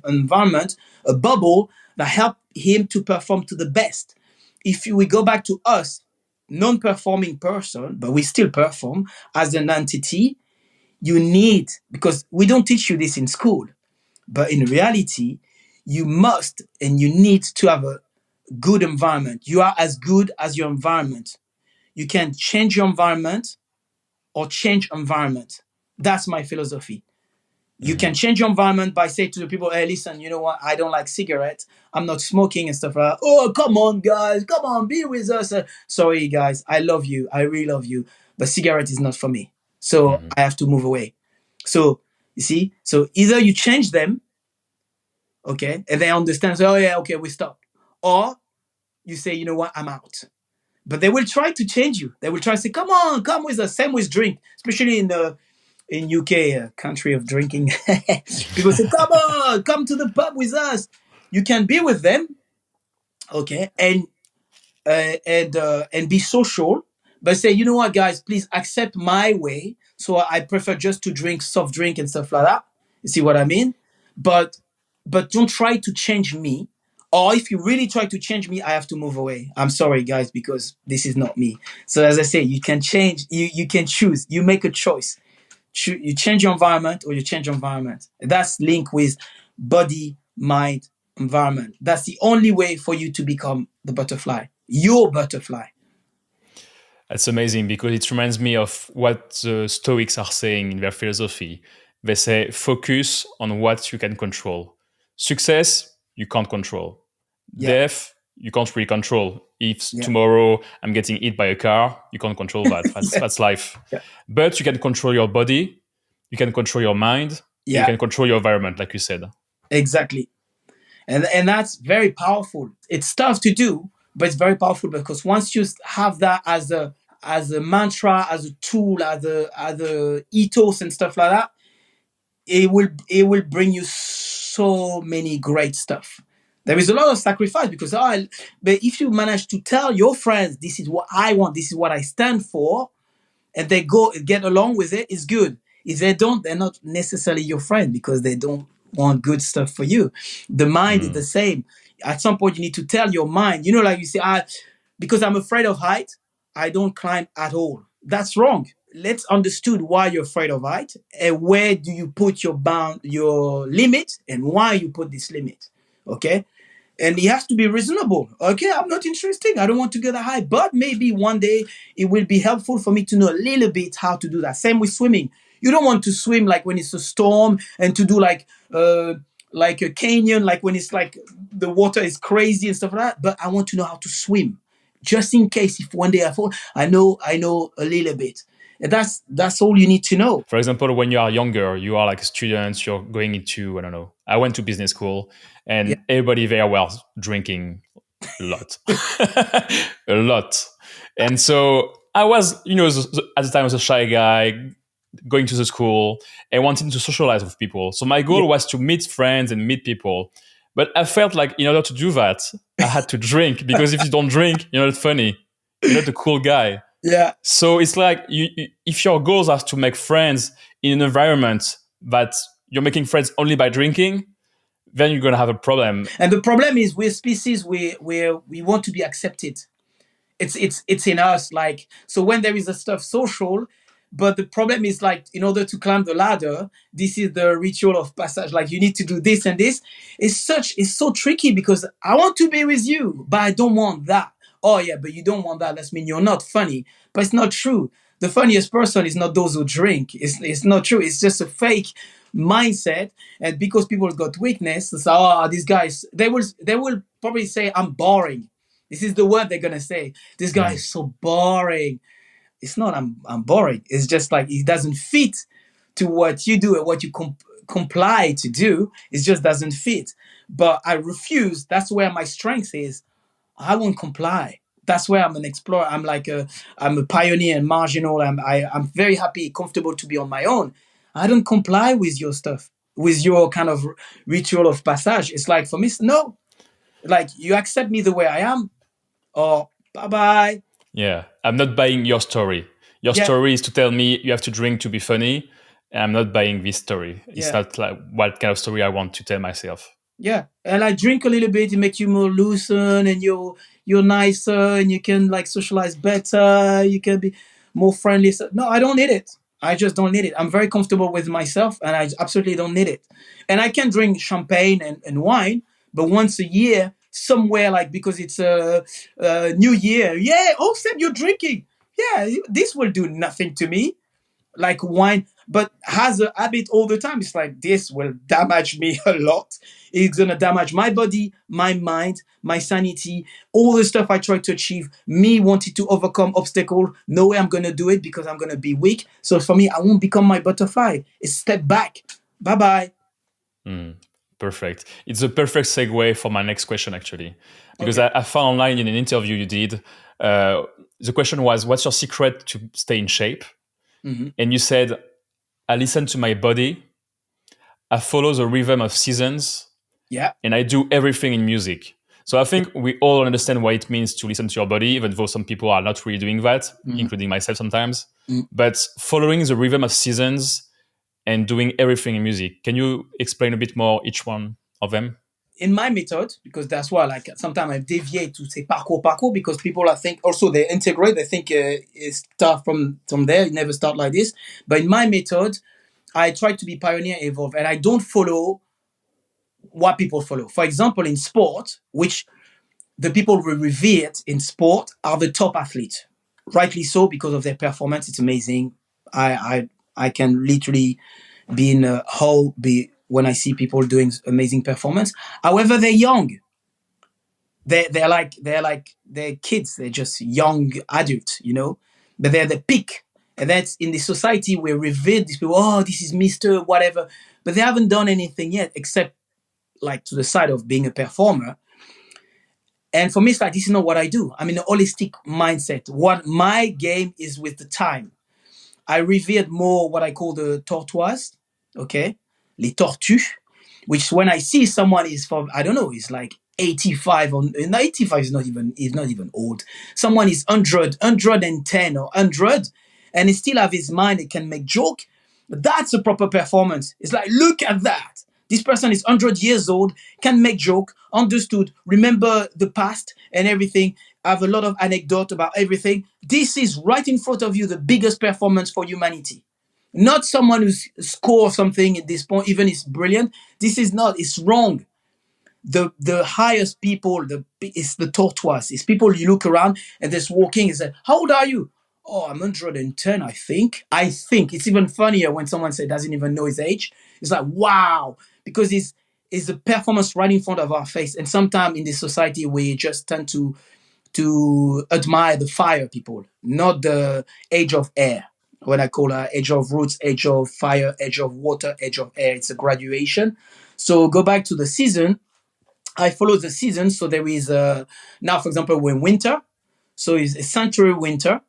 environment, a bubble that helped him to perform to the best. If we go back to us, non-performing person, but we still perform as an entity, you need, because we don't teach you this in school, but in reality, you must and you need to have a good environment. You are as good as your environment. You can change your environment or change environment. That's my philosophy. You can change your environment by saying to the people, hey, listen, you know what? I don't like cigarettes. I'm not smoking and stuff like that. Oh, come on, guys. Come on, be with us. Sorry, guys. I love you. I really love you. But cigarette is not for me. So I have to move away. So, you see? So either you change them, okay, and they understand, so, oh, yeah, okay, we stop. Or you say, you know what? I'm out. But they will try to change you. They will try to say, come on, come with us. Same with drink, especially in UK, country of drinking. People say, come on, come to the pub with us. You can be with them, okay, and be social, but say, you know what, guys, please accept my way. So I prefer just to drink soft drink and stuff like that. You see what I mean? But don't try to change me. Or if you really try to change me, I have to move away. I'm sorry, guys, because this is not me. So as I say, you can change. You can choose. You make a choice. You change your environment or you change your environment. That's linked with body, mind, environment. That's the only way for you to become the butterfly. Your butterfly. That's amazing because it reminds me of what the Stoics are saying in their philosophy. They say, focus on what you can control. Success, you can't control. Yeah. Death, you can't really control. If tomorrow I'm getting hit by a car, you can't control that. That's life. Yeah. But you can control your body, you can control your mind, you can control your environment, like you said. Exactly. And that's very powerful. It's tough to do, but it's very powerful because once you have that as a mantra, as a tool, as a ethos and stuff like that, it will bring you so many great stuff. There is a lot of sacrifice because but if you manage to tell your friends, this is what I want, this is what I stand for, and they go get along with it, it's good. If they don't, they're not necessarily your friend because they don't want good stuff for you. The mind is the same. At some point, you need to tell your mind, like you say, because I'm afraid of height, I don't climb at all. That's wrong. Let's understood why you're afraid of height and where do you put your limit and why you put this limit. Okay. And it has to be reasonable. Okay, I'm not interested. I don't want to get that high, but maybe one day it will be helpful for me to know a little bit how to do that. Same with swimming. You don't want to swim like when it's a storm and to do like a canyon, like when it's like the water is crazy and stuff like that. But I want to know how to swim, just in case if one day I fall. I know a little bit. And that's all you need to know. For example, when you are younger, you are like a student, you're going into, I don't know, I went to business school and everybody there was drinking a lot. A lot. And so I was, at the time I was a shy guy, going to the school and wanting to socialize with people. So my goal was to meet friends and meet people. But I felt like in order to do that, I had to drink because if you don't drink, you're not funny. You're not a cool guy. Yeah. So it's like if your goals are to make friends in an environment that you're making friends only by drinking, then you're going to have a problem. And the problem is we're species where we want to be accepted. It's in us. Like, so when there is a stuff social, but the problem is like, in order to climb the ladder, this is the ritual of passage. Like you need to do this and this. It's so tricky because I want to be with you, but I don't want that. Oh yeah, but you don't want that. That means you're not funny. But it's not true. The funniest person is not those who drink. It's not true. It's just a fake mindset. And because people got weakness, so these guys, they will probably say, I'm boring. This is the word they're gonna say. This guy is so boring. It's not I'm boring. It's just like it doesn't fit to what you do and what you comply to do. It just doesn't fit. But I refuse. That's where my strength is. I won't comply. That's where I'm an explorer. I'm a pioneer and marginal. I'm very happy, comfortable to be on my own. I don't comply with your stuff, with your kind of ritual of passage. It's like for me, no. Like you accept me the way I am, or bye-bye. Yeah, I'm not buying your story. Your story is to tell me you have to drink to be funny. And I'm not buying this story. It's not like what kind of story I want to tell myself. Yeah, and I drink a little bit. It makes you more loosen, and you're nicer, and you can like socialize better. You can be more friendly. So, no, I don't need it. I just don't need it. I'm very comfortable with myself, and I absolutely don't need it. And I can drink champagne and wine, but once a year, somewhere like because it's a New Year. Yeah, oh, Seb, you're drinking. Yeah, this will do nothing to me. Like wine, but has a habit all the time. It's like this will damage me a lot. It's gonna damage my body, my mind, my sanity, all the stuff I try to achieve. Me wanting to overcome obstacle. No way I'm gonna do it because I'm gonna be weak. So for me, I won't become my butterfly. It's step back. Bye bye. Perfect. It's a perfect segue for my next question, actually, because I found online in an interview you did. The question was, "What's your secret to stay in shape?" Mm-hmm. And you said, I listen to my body, I follow the rhythm of seasons, and I do everything in music. So I think we all understand what it means to listen to your body, even though some people are not really doing that, including myself sometimes. But following the rhythm of seasons and doing everything in music, can you explain a bit more each one of them? in my method, because that's why like sometimes I deviate to say parkour because people I think also they integrate, they think it's start from there, it never start like this. But in my method, I try to be pioneer, evolve, and I don't follow what people follow. For example, in sport, which the people we revered in sport are the top athletes, rightly so because of their performance. It's amazing. I can literally be in a hole be when I see people doing amazing performance. However, they're young. They're kids. They're just young adults, but they're the peak. And that's in the society where we revere these people. Oh, this is Mister whatever, but they haven't done anything yet except like to the side of being a performer. And for me, it's like this is not what I do. I'm in a holistic mindset. What my game is with the time. I revered more what I call the tortoise, okay, les tortues, which when I see someone is from I don't know, it's like 85 or 85 is not even old. Someone is 110 or 100, and he still have his mind. He can make joke. That's a proper performance. It's like look at that. This person is 100 years old, can make joke, understood, remember the past and everything, have a lot of anecdote about everything. This is right in front of you, the biggest performance for humanity. Not someone who's score something at this point, even it's brilliant. This is not, it's wrong. The highest people, it's the tortoise. It's people you look around and just walking and say, how old are you? Oh, I'm 110, I think. I think. It's even funnier when someone say doesn't even know his age. It's like, wow. Because it's a performance right in front of our face. And sometimes in this society, we just tend to admire the fire people, not the age of air. What I call age of roots, age of fire, age of water, age of air. It's a graduation. So go back to the season. I follow the season. So there is now, for example, we're in winter. So it's a sanctuary winter.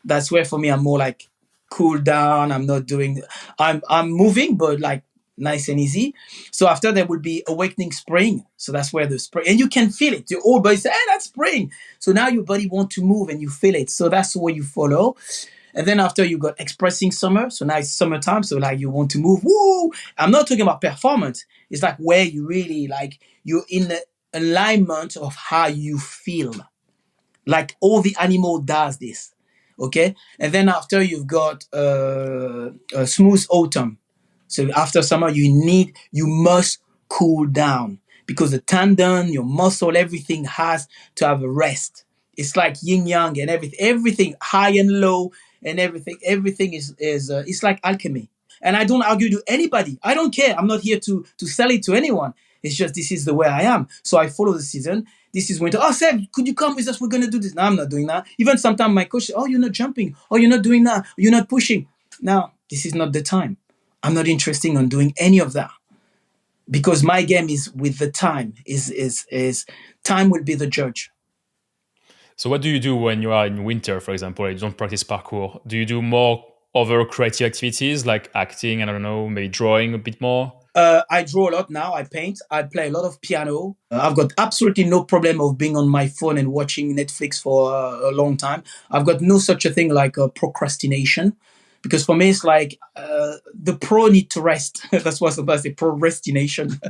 That's where for me I'm more like cool down. I'm not doing. I'm moving, but like nice and easy. So after there will be awakening spring. So that's where the spring, and you can feel it. Your whole body say, "Hey, that's spring." So now your body want to move, and you feel it. So that's what you follow. And then after you got expressing summer, so now it's summertime, so like you want to move. Woo! I'm not talking about performance. It's like where you really like you're in the alignment of how you feel. Like all the animal does this, okay. And then after you've got a smooth autumn. So after summer, you must cool down because the tendon, your muscle, everything has to have a rest. It's like yin yang and everything high and low and everything. Everything is it's like alchemy. And I don't argue to anybody. I don't care. I'm not here to sell it to anyone. It's just this is the way I am. So I follow the season. This is winter. Oh, Seb, could you come with us? We're gonna do this. No, I'm not doing that. Even sometimes my coach, oh, you're not jumping. Oh, you're not doing that. You're not pushing. Now, this is not the time. I'm not interested in doing any of that because my game is with the time. Is time will be the judge. So what do you do when you are in winter, for example, and you don't practice parkour? Do you do more other creative activities like acting, and I don't know, maybe drawing a bit more? I draw a lot now. I paint. I play a lot of piano. I've got absolutely no problem of being on my phone and watching Netflix for a long time. I've got no such a thing like procrastination, because for me it's like the pro need to rest. That's what sometimes say procrastination.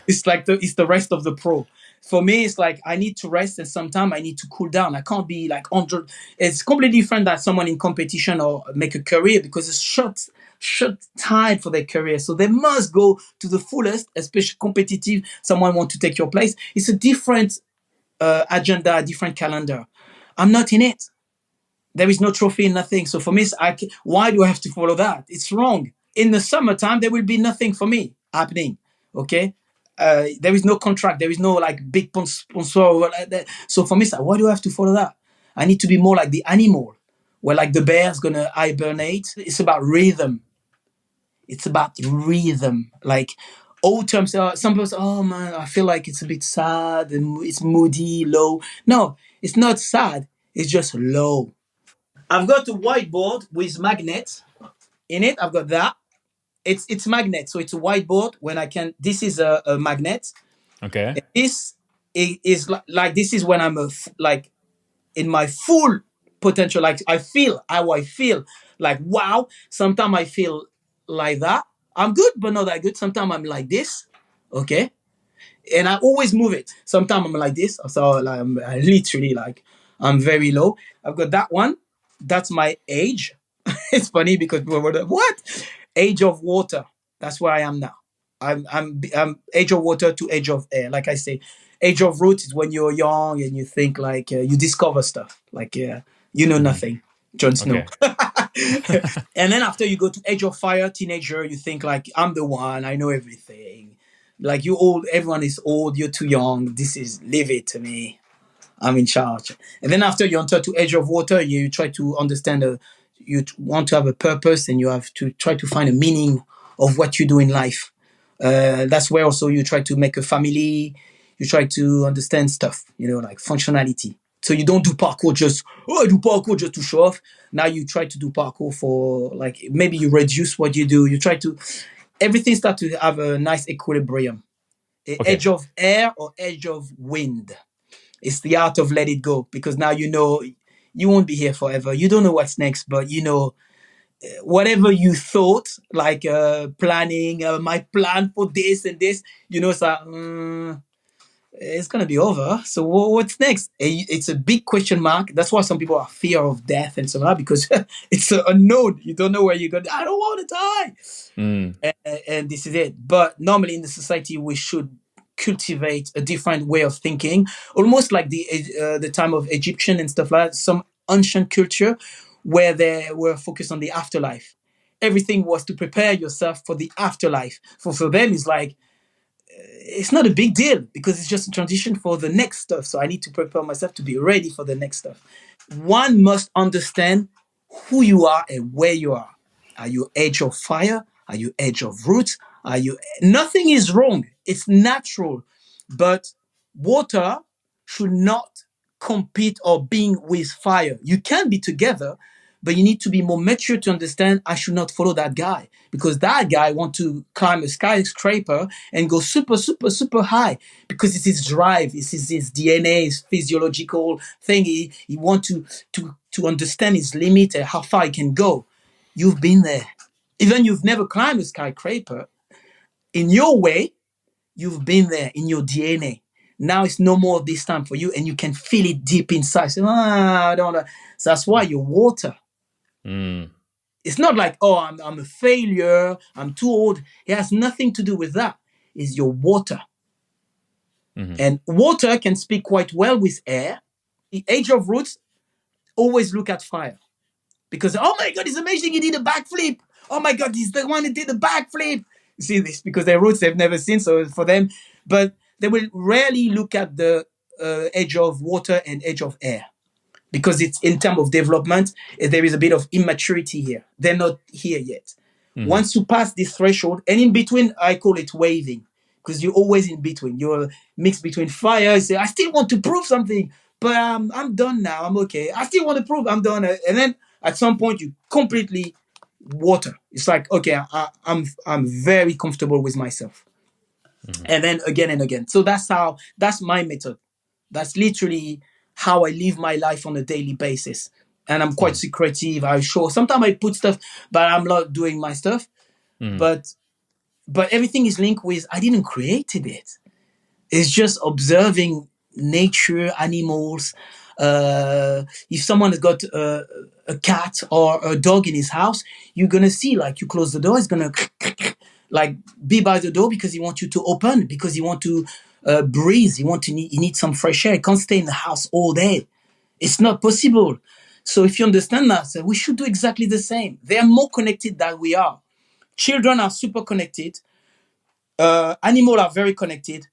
It's like it's the rest of the pro. For me, it's like I need to rest and sometimes I need to cool down. I can't be like 100. It's completely different than someone in competition or make a career because it's short time for their career. So they must go to the fullest, especially competitive. Someone want to take your place. It's a different agenda, a different calendar. I'm not in it. There is no trophy, nothing. So for me, why do I have to follow that? It's wrong. In the summertime, there will be nothing for me happening. Okay. There is no contract. There is no like big sponsor. Or like that. So for me, why do I have to follow that? I need to be more like the animal, where like the bear's gonna hibernate. It's about rhythm. It's about rhythm. Like autumn. Some people say, "Oh man, I feel like it's a bit sad and it's moody, low." No, it's not sad. It's just low. I've got a whiteboard with magnets in it. I've got that. It's magnet, so it's a whiteboard. When I can, this is a magnet. Okay. This is like this is when I'm like in my full potential. Like I feel how I feel. Like wow. Sometimes I feel like that. I'm good, but not that good. Sometimes I'm like this. Okay. and I always move it. Sometimes I'm like this, so like I literally like I'm very low. I've got that one. That's my age. It's funny because people were like, what? Age of water. That's where I am now. I'm age of water to age of air. Like I say, age of roots is when you're young and you think like you discover stuff. Like you know nothing. Jon Snow. Okay. And then after you go to age of fire, teenager, you think like I'm the one. I know everything. Like you old. Everyone is old. You're too young. This is leave it to me. I'm in charge. And then after you enter to edge of water, you try to understand, you want to have a purpose and you have to try to find a meaning of what you do in life. That's where also you try to make a family. You try to understand stuff, like functionality. So you don't do parkour just, I do parkour just to show off. Now you try to do parkour for like, maybe you reduce what you do. You try to, everything starts to have a nice equilibrium. Okay. Edge of air or edge of wind. It's the art of let it go because now you won't be here forever. You don't know what's next, but whatever you thought, like planning, my plan for this and this, it's gonna be over. So what's next? It's a big question mark. That's why some people are fear of death and so on because it's an unknown. You don't know where you're going. I don't want to die. And this is it. But normally in the society, we should cultivate a different way of thinking, almost like the time of Egyptian and stuff like that, some ancient culture where they were focused on the afterlife. Everything was to prepare yourself for the afterlife. For them, it's like, it's not a big deal because it's just a transition for the next stuff. So I need to prepare myself to be ready for the next stuff. One must understand who you are and where you are. Are you edge of fire? Are you edge of roots? Are you? Nothing is wrong. It's natural, but water should not compete or being with fire. You can be together, but you need to be more mature to understand I should not follow that guy because that guy want to climb a skyscraper and go super, super, super high because it's his drive, it's his DNA, his physiological thing. He want to understand his limit and how far he can go. You've been there. Even you've never climbed a skyscraper, in your way, you've been there in your DNA. Now it's no more this time for you, and you can feel it deep inside. So, I don't know. So that's why you're water. It's not like, oh, I'm a failure, I'm too old. It has nothing to do with that. It's your water. And water can speak quite well with air. The age of roots always look at fire. Because, oh my God, it's amazing, he did a backflip. Oh my God, he's the one who did the backflip. You see this? Because their roots they've never seen, so for them. But they will rarely look at the edge of water and edge of air. Because it's in terms of development, there is a bit of immaturity here. They're not here yet. Once you pass this threshold, and in between, I call it waving, because you're always in between. You're mixed between fire. You say, I still want to prove something, but I'm done now. I'm okay. I still want to prove I'm done. And then at some point, you completely water. It's like, okay, I'm very comfortable with myself. And then again and again. So that's my method. That's literally how I live my life on a daily basis. And I'm quite secretive. I show sometimes I put stuff, but I'm not doing my stuff. But everything is linked with I didn't create it. It's just observing nature, animals. If someone has got a cat or a dog in his house, you're gonna see like you close the door, it's gonna like be by the door because he wants you to open because he want to breathe. He needs some fresh air. He can't stay in the house all day. It's not possible. So if you understand that, so we should do exactly the same. They are more connected than we are. Children are super connected. Animals are very connected.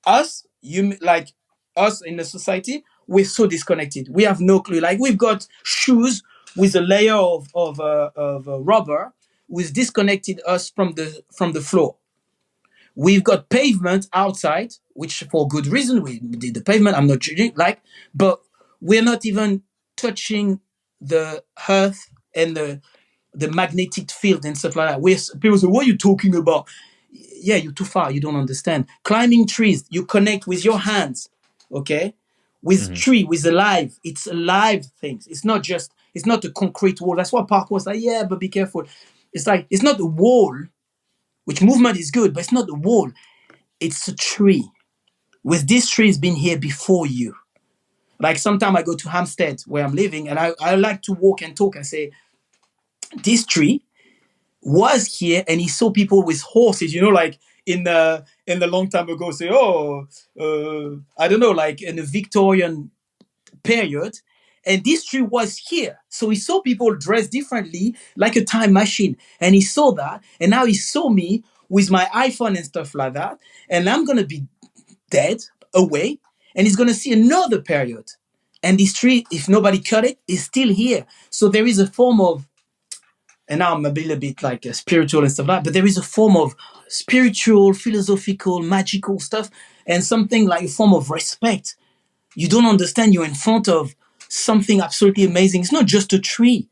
Like us in the society, we're so disconnected. We have no clue. Like we've got shoes with a layer of rubber, which disconnected us from the floor. We've got pavement outside, which for good reason we did the pavement. I'm not judging, but we're not even touching the earth and the magnetic field and stuff like that. People say, "What are you talking about?" Yeah, you're too far. You don't understand. Climbing trees, you connect with your hands, okay? With tree, with alive. It's alive things. It's not a concrete wall. That's why parkour is like, yeah, but be careful. It's like, it's not a wall, which movement is good, but it's not a wall. it's a tree. With this tree has been here before you. Like sometimes I go to Hampstead where I'm living and I like to walk and talk and say, this tree was here and he saw people with horses, like in the long time ago, say, I don't know, like in the Victorian period. And this tree was here. So he saw people dressed differently, like a time machine. And he saw that. And now he saw me with my iPhone and stuff like that. And I'm going to be dead, away. And he's going to see another period. And this tree, if nobody cut it, is still here. So there is a form of, and now I'm a little bit like spiritual and stuff like that, but there is a form of spiritual, philosophical, magical stuff, and something like a form of respect. You don't understand you're in front of something absolutely amazing. It's not just a tree.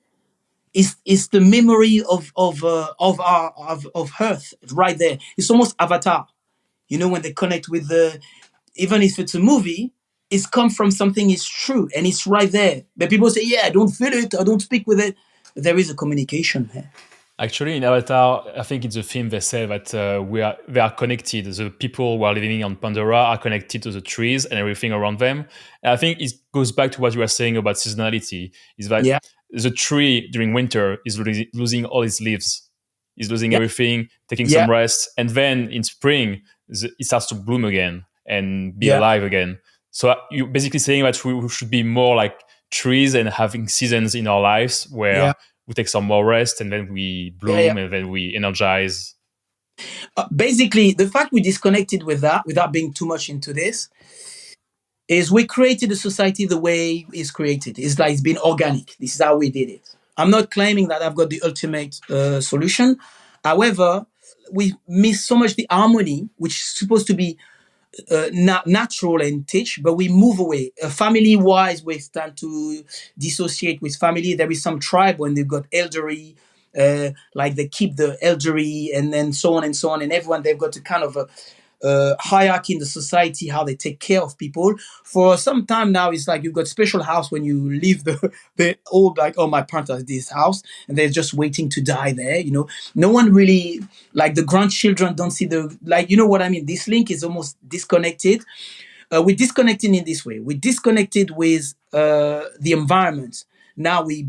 It's the memory of Earth right there. It's almost Avatar. When they connect with even if it's a movie, it's come from something is true and it's right there. But people say, yeah, I don't feel it, I don't speak with it. But there is a communication here. Actually, in Avatar, I think in the film they say that they are connected. The people who are living on Pandora are connected to the trees and everything around them. And I think it goes back to what you were saying about seasonality. Is that Yeah, the tree during winter is losing all its leaves, is losing yeah, everything, taking yeah, some rest, and then in spring it starts to bloom again and be yeah, alive again. So you're basically saying that we should be more like trees and having seasons in our lives yeah, where we take some more rest and then we yeah, yeah. bloom and then we energize. Basically, the fact we disconnected with that, without being too much into this, is we created a society the way it's created. It's like it's been organic. This is how we did it. I'm not claiming that I've got the ultimate solution. However, we miss so much the harmony, which is supposed to be natural and teach, but we move away. Family wise, we start to dissociate with family. There is some tribe when they've got elderly, like they keep the elderly and then so on and so on. And everyone, they've got a kind of a hierarchy in the society, how they take care of people. For some time now, it's like you've got special house when you leave the old, like, oh, my parents has this house and they're just waiting to die there. No one really, like the grandchildren don't see like, you know what I mean? This link is almost disconnected. We're disconnecting in this way. We're disconnected with the environment. Now we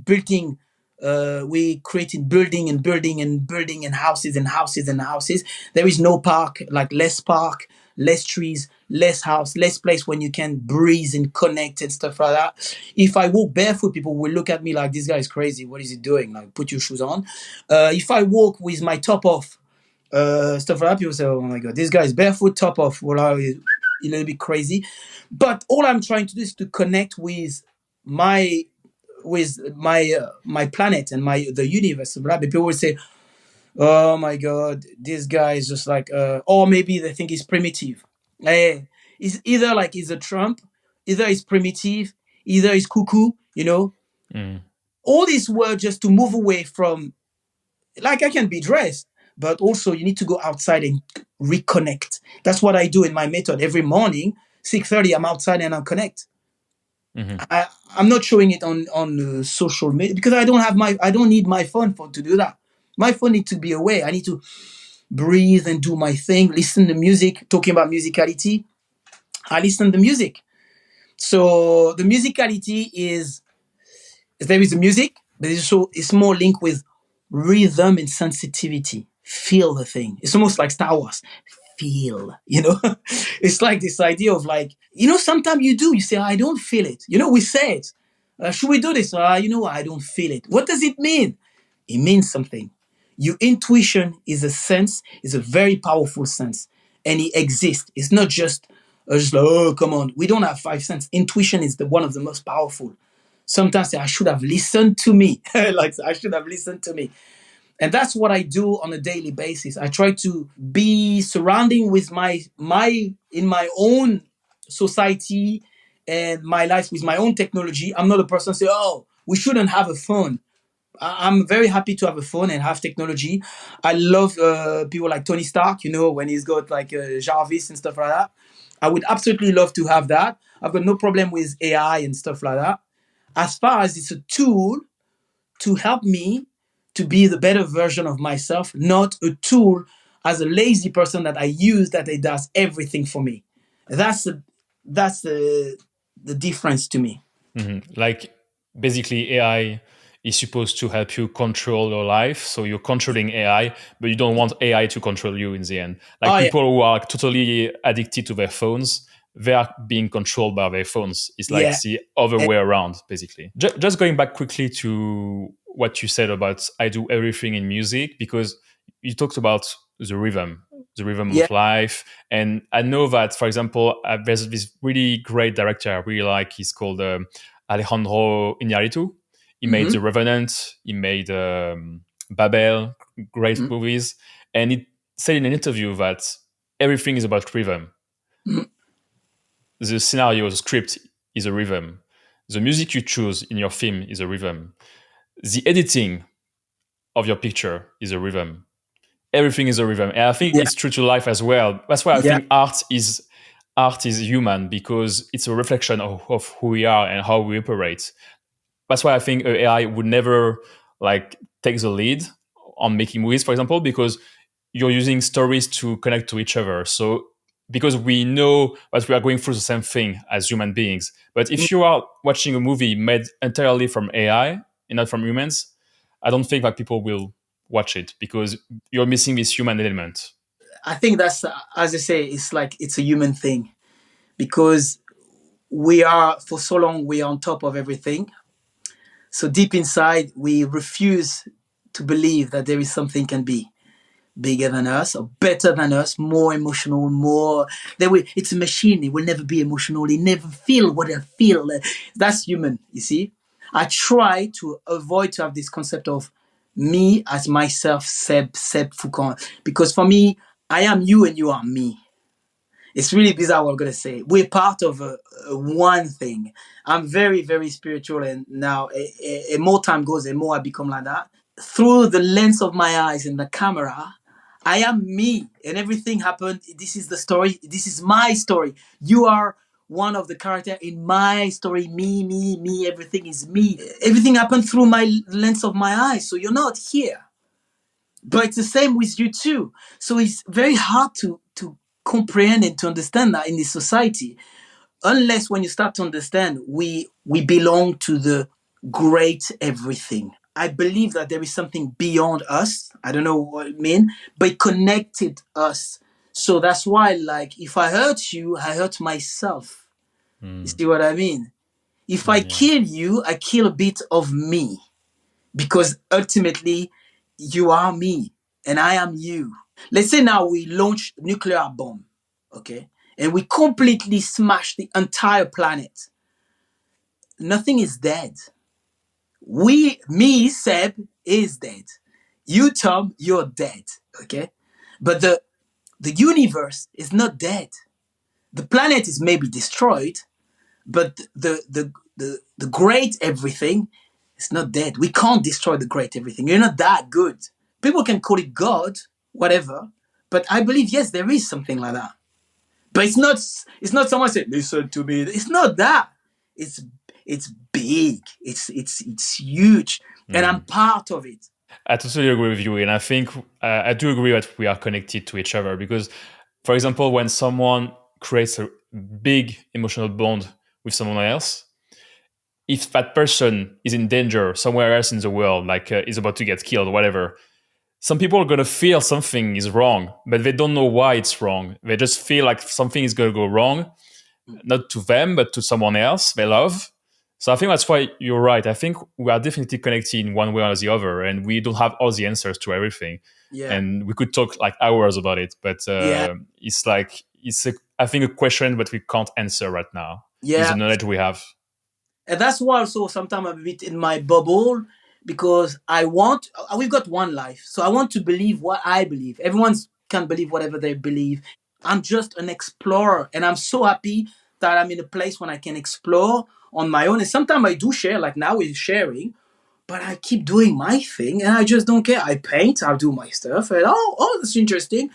creating building and building and building and houses and houses and houses. There is no park, like less park, less trees, less house, less place when you can breathe and connect and stuff like that. If I walk barefoot, people will look at me like, this guy is crazy. What is he doing? Like, put your shoes on. If I walk with my top off, stuff like that, people say, oh my God, this guy is barefoot, top off. Well, a little bit crazy. But all I'm trying to do is to connect my my planet and the universe. Right? People will say, "Oh my God, this guy is just like," or maybe they think he's primitive. He's either like he's a Trump, either he's primitive, either he's cuckoo. Mm. All these words just to move away from. Like I can be dressed, but also you need to go outside and reconnect. That's what I do in my method every morning. 6:30, I'm outside and I connect. Mm-hmm. I'm not showing it on social media because I don't need my phone to do that. My phone needs to be away. I need to breathe and do my thing. Listen to music. Talking about musicality, I listen to music. So the musicality is there is the music, but it's more linked with rhythm and sensitivity. Feel the thing. It's almost like Star Wars. Feel. It's like this idea of like, sometimes you say, I don't feel it. We say it. Should we do this? I don't feel it. What does it mean? It means something. Your intuition is a very powerful sense, and it exists. It's not just like, oh, come on. We don't have five senses. Intuition is one of the most powerful. Sometimes I should have listened to me. Like I should have listened to me. And that's what I do on a daily basis. I try to be surrounding with in my own society and my life with my own technology. I'm not a person say, oh, we shouldn't have a phone. I'm very happy to have a phone and have technology. I love people like Tony Stark, when he's got like Jarvis and stuff like that. I would absolutely love to have that. I've got no problem with AI and stuff like that. As far as it's a tool to help me to be the better version of myself, not a tool as a lazy person that I use that it does everything for me. That's the difference to me. Like basically AI is supposed to help you control your life. So you're controlling AI, but you don't want AI to control you in the end. Like Oh yeah, people who are totally addicted to their phones, they are being controlled by their phones. It's like yeah, the other eh, way around, basically. Just going back quickly to what you said about I do everything in music, because you talked about the rhythm yeah. of life. And I know that, for example, there's this really great director I really like. He's called Alejandro Iñárritu. He made Mm-hmm. The Revenant. He made Babel, great Mm-hmm. movies. And he said in an interview that everything is about rhythm. Mm-hmm. The scenario, the script is a rhythm. The music you choose in your film is a rhythm. The editing of your picture is a rhythm. Everything is a rhythm, and I think Yeah, it's true to life as well. That's why I yeah. think art is human, because it's a reflection of who we are and how we operate. That's why I think AI would never like take the lead on making movies, for example, because you're using stories to connect to each other. So because we know that we are going through the same thing as human beings. But Mm. if you are watching a movie made entirely from AI and not from humans, I don't think that people will watch it, because you're missing this human element. I think that's as I say, it's like it's a human thing because we are for so long we are on top of everything. So deep inside, we refuse to believe that there is something can be bigger than us or better than us, more emotional, more. It's a machine. It will never be emotional. It never feel what I feel. That's human. You see, I try to avoid to have this concept of me as myself, Seb Foucan, because for me, I am you and you are me. It's really bizarre what I'm gonna say. We're part of a one thing. I'm very, very spiritual, and now more time goes, the more I become like that. Through the lens of my eyes and the camera, I am me, and everything happened. This is the story. This is my story. You are one of the character in my story. Me, me, me. Everything is me. Everything happened through my lens of my eyes. So you're not here, but it's the same with you too. So it's very hard to comprehend and to understand that in this society, unless when you start to understand we belong to the great everything. I believe that there is something beyond us. I don't know what it means, but it connected us. So that's why, like, if I hurt you, I hurt myself. You Mm, see what I mean? If I yeah. kill you, I kill a bit of me because ultimately you are me and I am you. Let's say now we launch nuclear bomb, okay, and we completely smash the entire planet. Nothing is dead. Me, Seb, is dead. You, Tom, you're dead, okay. But the universe is not dead. The planet is maybe destroyed, but the great everything is not dead. We can't destroy the great everything. You're not that good. People can call it God, whatever, but I believe yes, there is something like that. But it's not someone saying, listen to me. It's not that. It's it's big. It's huge. And I'm Mm. part of it. I totally agree with you, and I think I do agree that we are connected to each other, because, for example, when someone creates a big emotional bond with someone else, if that person is in danger somewhere else in the world, like is about to get killed or whatever, some people are going to feel something is wrong, but they don't know why it's wrong. They just feel like something is going to go wrong, not to them, but to someone else they love. So I think that's why you're right. I think we are definitely connected in one way or the other, and we don't have all the answers to everything. Yeah. And we could talk like hours about it, but Yeah. it's like I think a question that we can't answer right now with the Yeah. knowledge we have. And that's why also sometimes I'm a bit in my bubble because we've got one life. So I want to believe what I believe. Everyone can believe whatever they believe. I'm just an explorer and I'm so happy that I'm in a place when I can explore on my own. And sometimes I do share, like now we're sharing, but I keep doing my thing and I just don't care. I paint, I do my stuff, and that's interesting.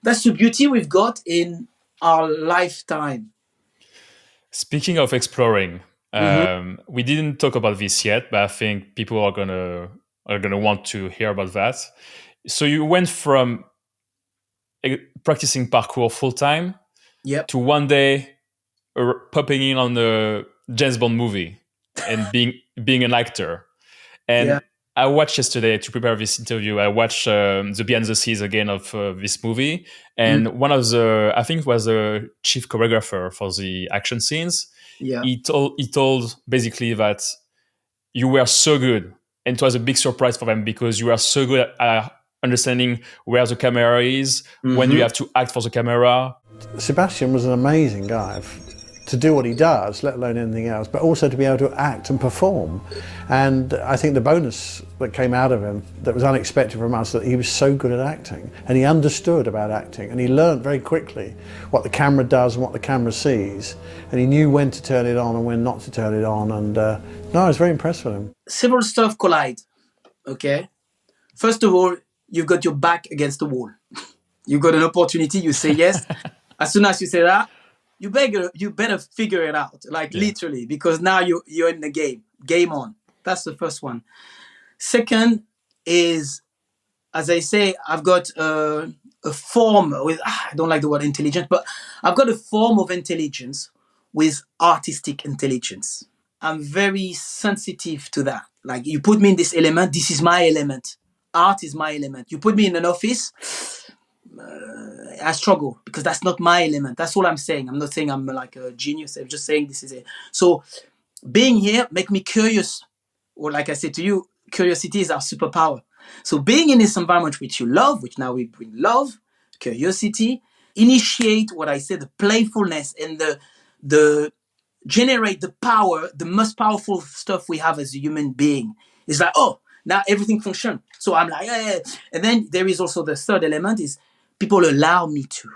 That's the beauty we've got in our lifetime. Speaking of exploring, Mm-hmm. we didn't talk about this yet, but I think people are gonna want to hear about that. So you went from practicing parkour full time Yep. to one day popping in on the James Bond movie and being an actor. And Yeah. I watched yesterday to prepare this interview. I watched the behind the scenes again of this movie, and one of the, I think it was the chief choreographer for the action scenes. Yeah. He told basically that you were so good, and it was a big surprise for them because you were so good at understanding where the camera is, when you have to act for the camera. Sébastien was an amazing guy to do what he does, let alone anything else, but also to be able to act and perform. And I think the bonus that came out of him that was unexpected from us, that he was so good at acting, and he understood about acting, and he learned very quickly what the camera does and what the camera sees, and he knew when to turn it on and when not to turn it on. And no, I was very impressed with him. Several stuff collide, okay? First of all, you've got your back against the wall. You've got an opportunity, you say yes. As soon as you say that, you better figure it out, like literally, because now you're in the game. Game on. That's the first one. Second is, as I say, I've got a form with, I don't like the word intelligence, but I've got a form of intelligence with artistic intelligence. I'm very sensitive to that. Like, you put me in this element, this is my element. Art is my element. You put me in an office, I struggle because that's not my element. That's all I'm saying. I'm not saying I'm like a genius. I'm just saying this is it. So being here make me curious. Or like I said to you, curiosity is our superpower. So being in this environment which you love, which now we bring love, curiosity, initiate what I said, the playfulness and the generate the power, the most powerful stuff we have as a human being. It's like, oh, now everything functions. So I'm like, yeah. And then there is also the third element is people allow me to.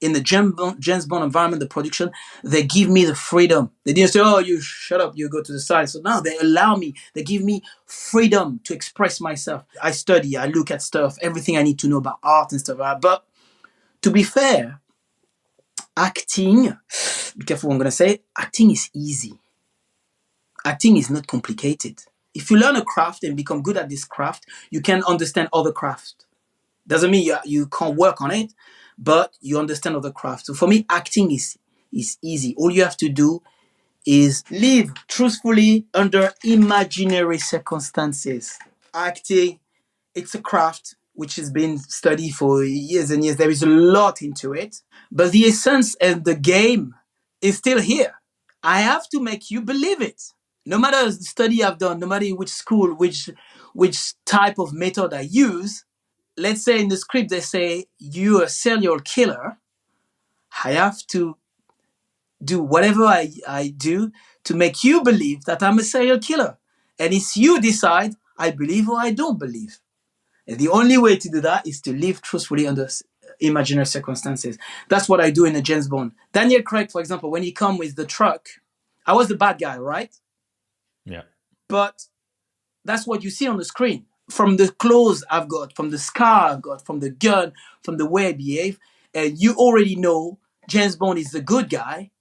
In the James Bond environment, the production, they give me the freedom. They didn't say, oh, you shut up, you go to the side. So now they allow me, they give me freedom to express myself. I study, I look at stuff, everything I need to know about art and stuff like that. But to be fair, acting, be careful what I'm going to say, acting is easy. Acting is not complicated. If you learn a craft and become good at this craft, you can understand other crafts. Doesn't mean you can't work on it, but you understand other crafts. So for me, acting is easy. All you have to do is live truthfully under imaginary circumstances. Acting, it's a craft which has been studied for years and years. There is a lot into it, but the essence and the game is still here. I have to make you believe it. No matter the study I've done, no matter which school, which type of method I use, let's say in the script they say you're a serial killer, I have to do whatever I do to make you believe that I'm a serial killer. And it's you decide I believe or I don't believe. And the only way to do that is to live truthfully under imaginary circumstances. That's what I do in a James Bond. Daniel Craig, for example, when he come with the truck, I was the bad guy, right? Yeah. But that's what you see on the screen. From the clothes I've got, from the scar I've got, from the gun, from the way I behave, and you already know James Bond is the good guy.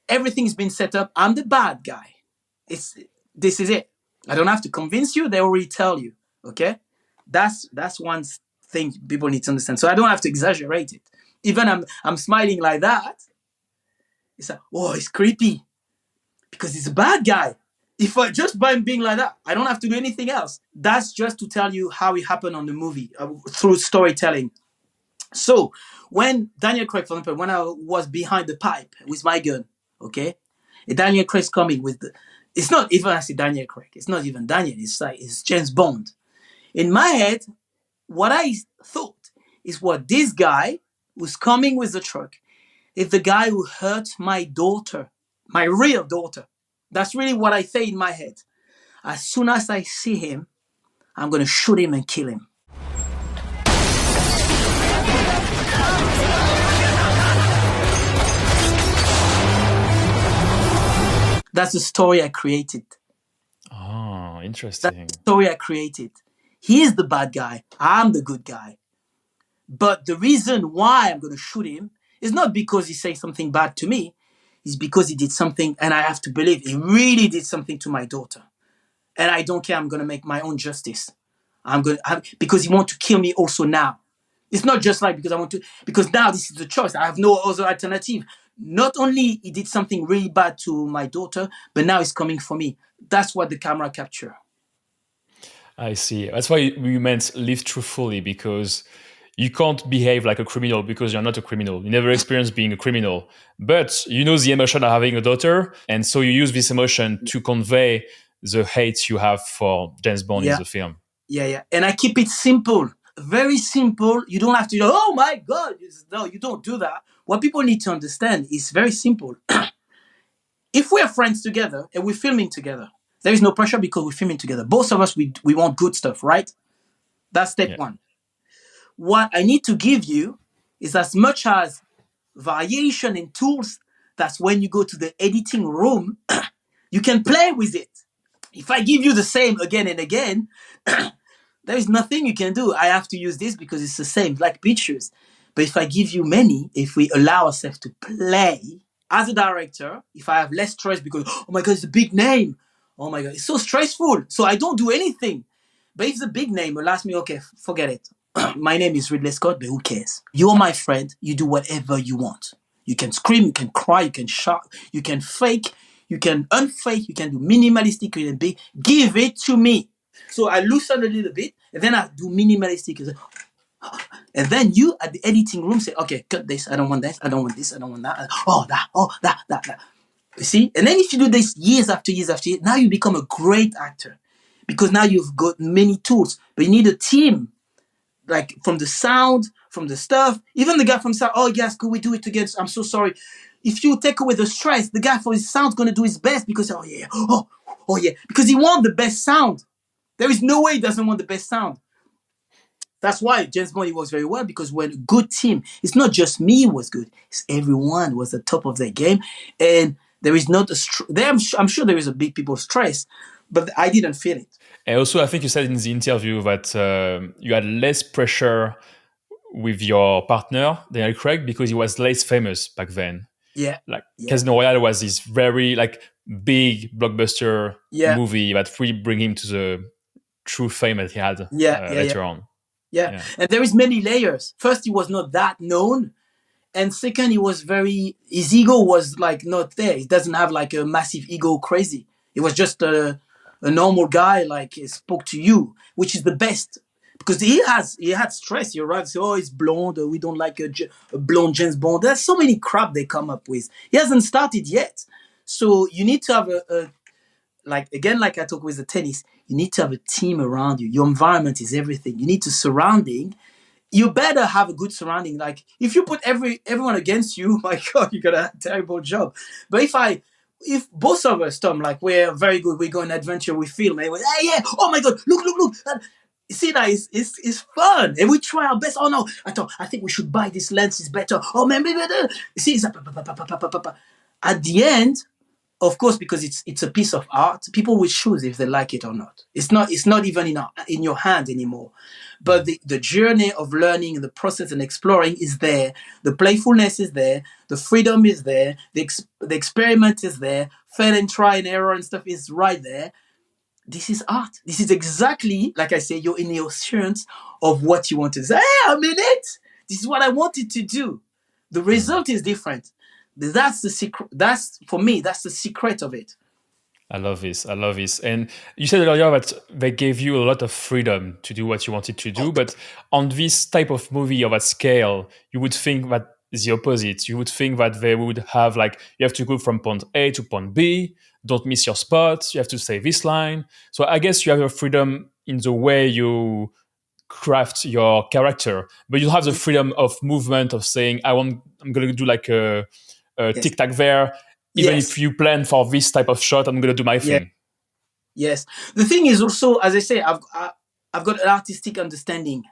Everything's been set up. I'm the bad guy. This is it. I don't have to convince you. They already tell you. Okay, that's one thing people need to understand. So I don't have to exaggerate it. Even I'm smiling like that. It's like, oh, it's creepy because he's a bad guy. If I just by being like that, I don't have to do anything else. That's just to tell you how it happened on the movie through storytelling. So when Daniel Craig, for example, when I was behind the pipe with my gun, okay, and Daniel Craig's coming with it's not even I say Daniel Craig. It's not even Daniel. It's James Bond. In my head, what I thought is what this guy who's coming with the truck is the guy who hurt my daughter, my real daughter. That's really what I say in my head. As soon as I see him, I'm going to shoot him and kill him. That's the story I created. Oh, interesting. That's the story I created. He is the bad guy. I'm the good guy. But the reason why I'm going to shoot him is not because he says something bad to me. It's because he did something, and I have to believe he really did something to my daughter. And I don't care. I'm going to make my own justice. Because he wants to kill me also now. It's not just like because I want to, because now this is the choice. I have no other alternative. Not only he did something really bad to my daughter, but now it's coming for me. That's what the camera capture. I see. That's why you meant live truthfully, because you can't behave like a criminal because you're not a criminal. You never experienced being a criminal, but you know the emotion of having a daughter, and so you use this emotion to convey the hate you have for James Bond in the film. Yeah. And I keep it simple, very simple. You don't have to go, oh my God. No, you don't do that. What people need to understand is very simple. If we're friends together and we're filming together, there is no pressure because we're filming together. Both of us, we want good stuff, right? That's step one. What I need to give you is as much as variation and tools. That's when you go to the editing room, you can play with it. If I give you the same again and again, there is nothing you can do. I have to use this because it's the same, like pictures. But if I give you many, if we allow ourselves to play, as a director, if I have less stress because, oh my God, it's a big name. Oh my God, it's so stressful. So I don't do anything. But if the big name allows me, okay, forget it. My name is Ridley Scott, but who cares? You're my friend. You do whatever you want. You can scream, you can cry, you can shout, you can fake, you can unfake, you can do minimalistic, you can be. Give it to me. So I loosen a little bit, and then I do minimalistic. And then you at the editing room say, okay, cut this. I don't want this. I don't want this. I don't want that. Oh, that. You see? And then if you do this years after years after years, now you become a great actor because now you've got many tools, but you need a team, like from the sound, from the stuff, even the guy from sound. Oh, yes, could we do it together? I'm so sorry. If you take away the stress, the guy for his sound's going to do his best because, oh, yeah, because he wants the best sound. There is no way he doesn't want the best sound. That's why James Bond works very well, because when a good team, it's not just me who was good, it's everyone was at the top of their game. And there is not I'm sure there is a big people stress, but I didn't feel it. And also, I think you said in the interview that you had less pressure with your partner, Daniel Craig, because he was less famous back then. Yeah. Casino Royale was this very big blockbuster movie that really bring him to the true fame that he had later on. Yeah. And there is many layers. First, he was not that known. And second, his ego was not there. He doesn't have a massive ego crazy. He was just a normal guy, he spoke to you, which is the best. Because he had stress. You're right. So, he's blonde. We don't like a blonde James Bond. There's so many crap they come up with. He hasn't started yet. So you need to have like I talk with the tennis, you need to have a team around you. Your environment is everything. You need to surrounding. You better have a good surrounding. If you put everyone against you, my God, you're gonna have a terrible job. But if both of us, Tom, we're very good, we go on adventure, we film, and we're, hey, yeah, oh my God, look. See that it's fun, and we try our best. Oh no, I think we should buy this lens. It's better. Oh man, maybe better. See, it's at the end. Of course, because it's a piece of art, people will choose if they like it or not. It's not even in your hand anymore. But the journey of learning, the process and exploring is there. The playfulness is there. The freedom is there. The experiment is there. Fail and try and error and stuff is right there. This is art. This is exactly, like I say, you're in the assurance of what you want to say. Hey, I'm in it. This is what I wanted to do. The result is different. That's the secret. For me, that's the secret of it. I love this. And you said earlier that they gave you a lot of freedom to do what you wanted to do. But on this type of movie of that scale, you would think that is the opposite. You would think that they would have you have to go from point A to point B. Don't miss your spot. You have to say this line. So I guess you have your freedom in the way you craft your character, but you have the freedom of movement of saying, I'm going to do a tic tac there. Even if you plan for this type of shot, I'm going to do my thing. Yes. The thing is also, as I say, I've got an artistic understanding.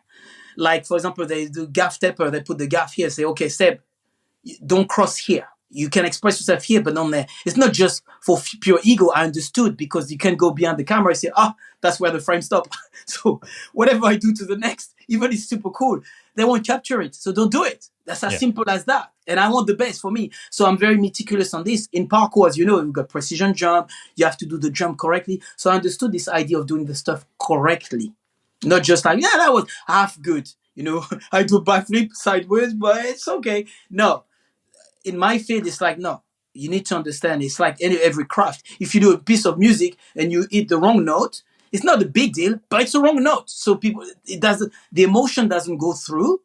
For example, they do gaff taper. They put the gaff here. Say, okay, Seb, don't cross here. You can express yourself here, but not there. It's not just for pure ego. I understood, because you can go behind the camera and say, that's where the frame stops. So whatever I do to the next, even it's super cool, they won't capture it. So don't do it. That's as simple as that. And I want the best for me. So I'm very meticulous on this. In parkour, as you know, you've got precision jump. You have to do the jump correctly. So I understood this idea of doing the stuff correctly. Not just that was half good. I do backflip sideways, but it's okay. No, in my field, it's like, no, you need to understand. It's like every craft. If you do a piece of music and you hit the wrong note, it's not a big deal, but it's a wrong note. So the emotion doesn't go through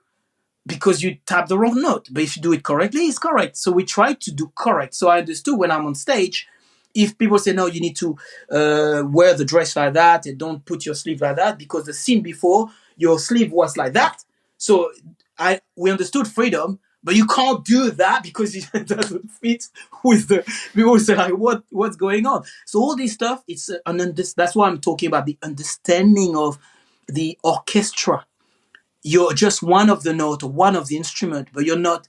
because you tap the wrong note. But if you do it correctly, it's correct. So we try to do correct. So I understood when I'm on stage, if people say, no, you need to wear the dress like that and don't put your sleeve like that, because the scene before, your sleeve was like that. So we understood freedom, but you can't do that because it doesn't fit with the people say like, what's going on? So all this stuff, it's that's why I'm talking about the understanding of the orchestra. You're just one of the note or one of the instrument, but you're not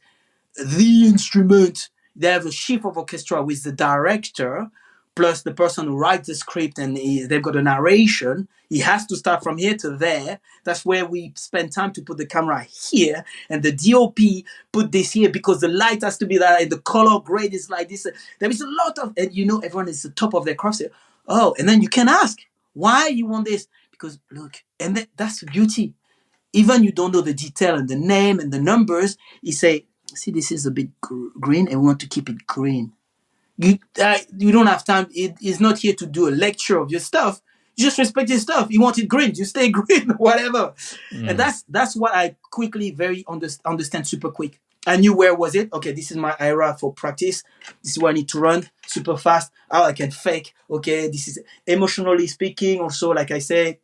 the instrument. They have a chief of orchestra with the director, plus the person who writes the script, and they've got a narration. He has to start from here to there. That's where we spend time to put the camera here, and the DOP put this here because the light has to be there, and the color grade is like this. There is a lot of, and everyone is the top of their craft. Oh, and then you can ask why you want this, because look, and that's the beauty. Even you don't know the detail and the name and the numbers, you say, see, this is a bit green and we want to keep it green. You don't have time. It is not here to do a lecture of your stuff. You just respect your stuff. You want it green, you stay green, whatever. And that's what I quickly understand super quick. I knew where was it. Okay, this is my era for practice. This is where I need to run super fast. How I can fake. Okay, this is emotionally speaking. Also, like I say,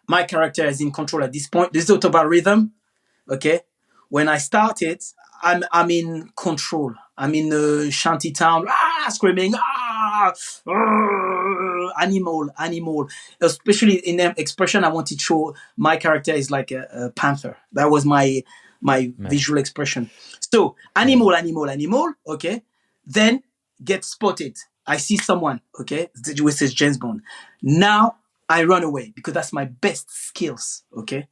my character is in control at this point. This is all about rhythm. Okay. When I started, I'm in control. I'm in a shanty town, screaming, animal. Especially in the expression, I wanted to show my character is like a panther. That was my visual expression. So animal. Okay. Then get spotted. I see someone. Okay. Which is James Bond. Now I run away because that's my best skills. Okay.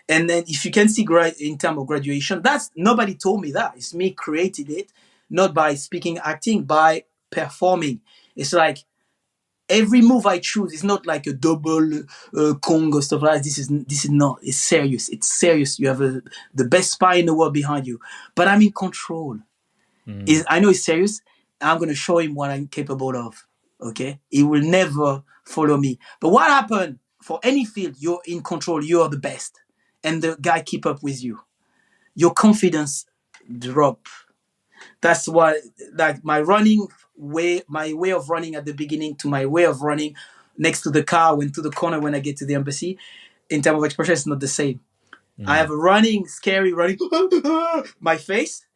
And then if you can see in terms of graduation, that's nobody told me that. It's me created it, not by speaking, acting, by performing. It's like every move I choose is not like a double Kong or stuff like that. This is not. It's serious. It's serious. You have the best spy in the world behind you, but I'm in control. I know it's serious. I'm going to show him what I'm capable of. Okay, he will never follow me. But what happened for any field? You're in control. You are the best. And the guy keep up with you. Your confidence drop. That's why, like my way of running at the beginning to my way of running next to the car, when to the corner when I get to the embassy, in terms of expression, it's not the same. I have a scary running, my face.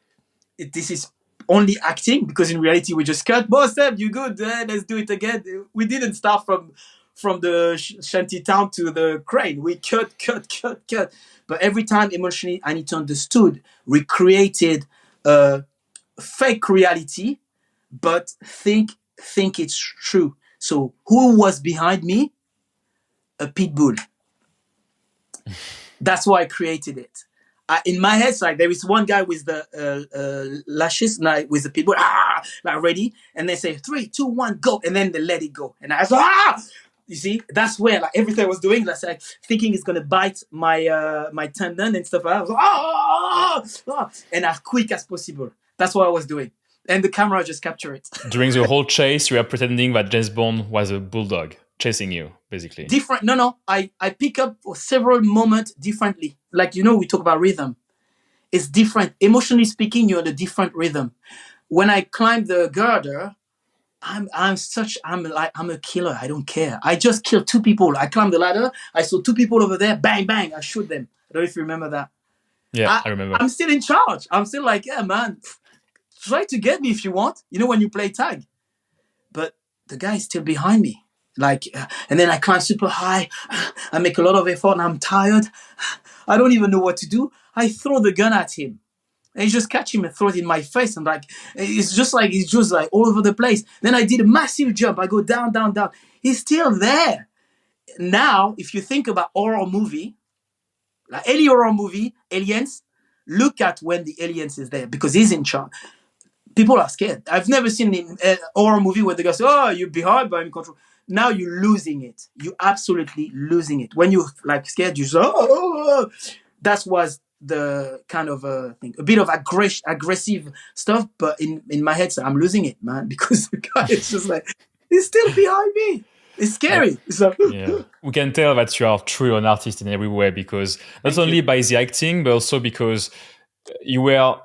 This is only acting, because in reality we just cut. Boss, Seb, you good? Let's do it again. We didn't start from the shanty town to the crane. We cut. But every time emotionally, I need to understood, recreated fake reality, but think it's true. So who was behind me? A pit bull. That's why I created it. In my head, it's like there is one guy with the lashes, like with the pitbull, like ready, and they say 3, 2, 1, go, and then they let it go, and I was You see, that's where like everything I was doing, that's like thinking it's gonna bite my my tendon and stuff like that. I was and as quick as possible. That's what I was doing, and the camera just captured it. During the whole chase, you were pretending that James Bond was a bulldog chasing you, basically. Different. No. I pick up for several moments differently. Like, we talk about rhythm. It's different. Emotionally speaking, you're in a different rhythm. When I climb the girder, I'm a killer. I don't care. I just killed 2 people. I climbed the ladder. I saw 2 people over there. Bang, bang. I shoot them. I don't know if you remember that. Yeah, I remember. I'm still in charge. I'm still like, yeah, man, try to get me if you want. When you play tag. But the guy is still behind me. And then I climb super high. I make a lot of effort and I'm tired. I don't even know what to do. I throw the gun at him. And he just catch him and throw it in my face. And it's just like all over the place. Then I did a massive jump. I go down, down, down. He's still there. Now, if you think about horror movie, like any horror movie, aliens, look at when the aliens is there, because he's in charge. People are scared. I've never seen a horror movie where the guy says, "Oh, you're behind, but I'm in control." Now you're losing it. You're absolutely losing it. When you're scared, you say, "Oh." That was the kind of thing, a bit of aggressive stuff. But in my head, so I'm losing it, man, because the guy is just like, he's still behind me. It's scary. It's like, yeah, we can tell that you are truly an artist in every way, because not only by the acting, but also because you were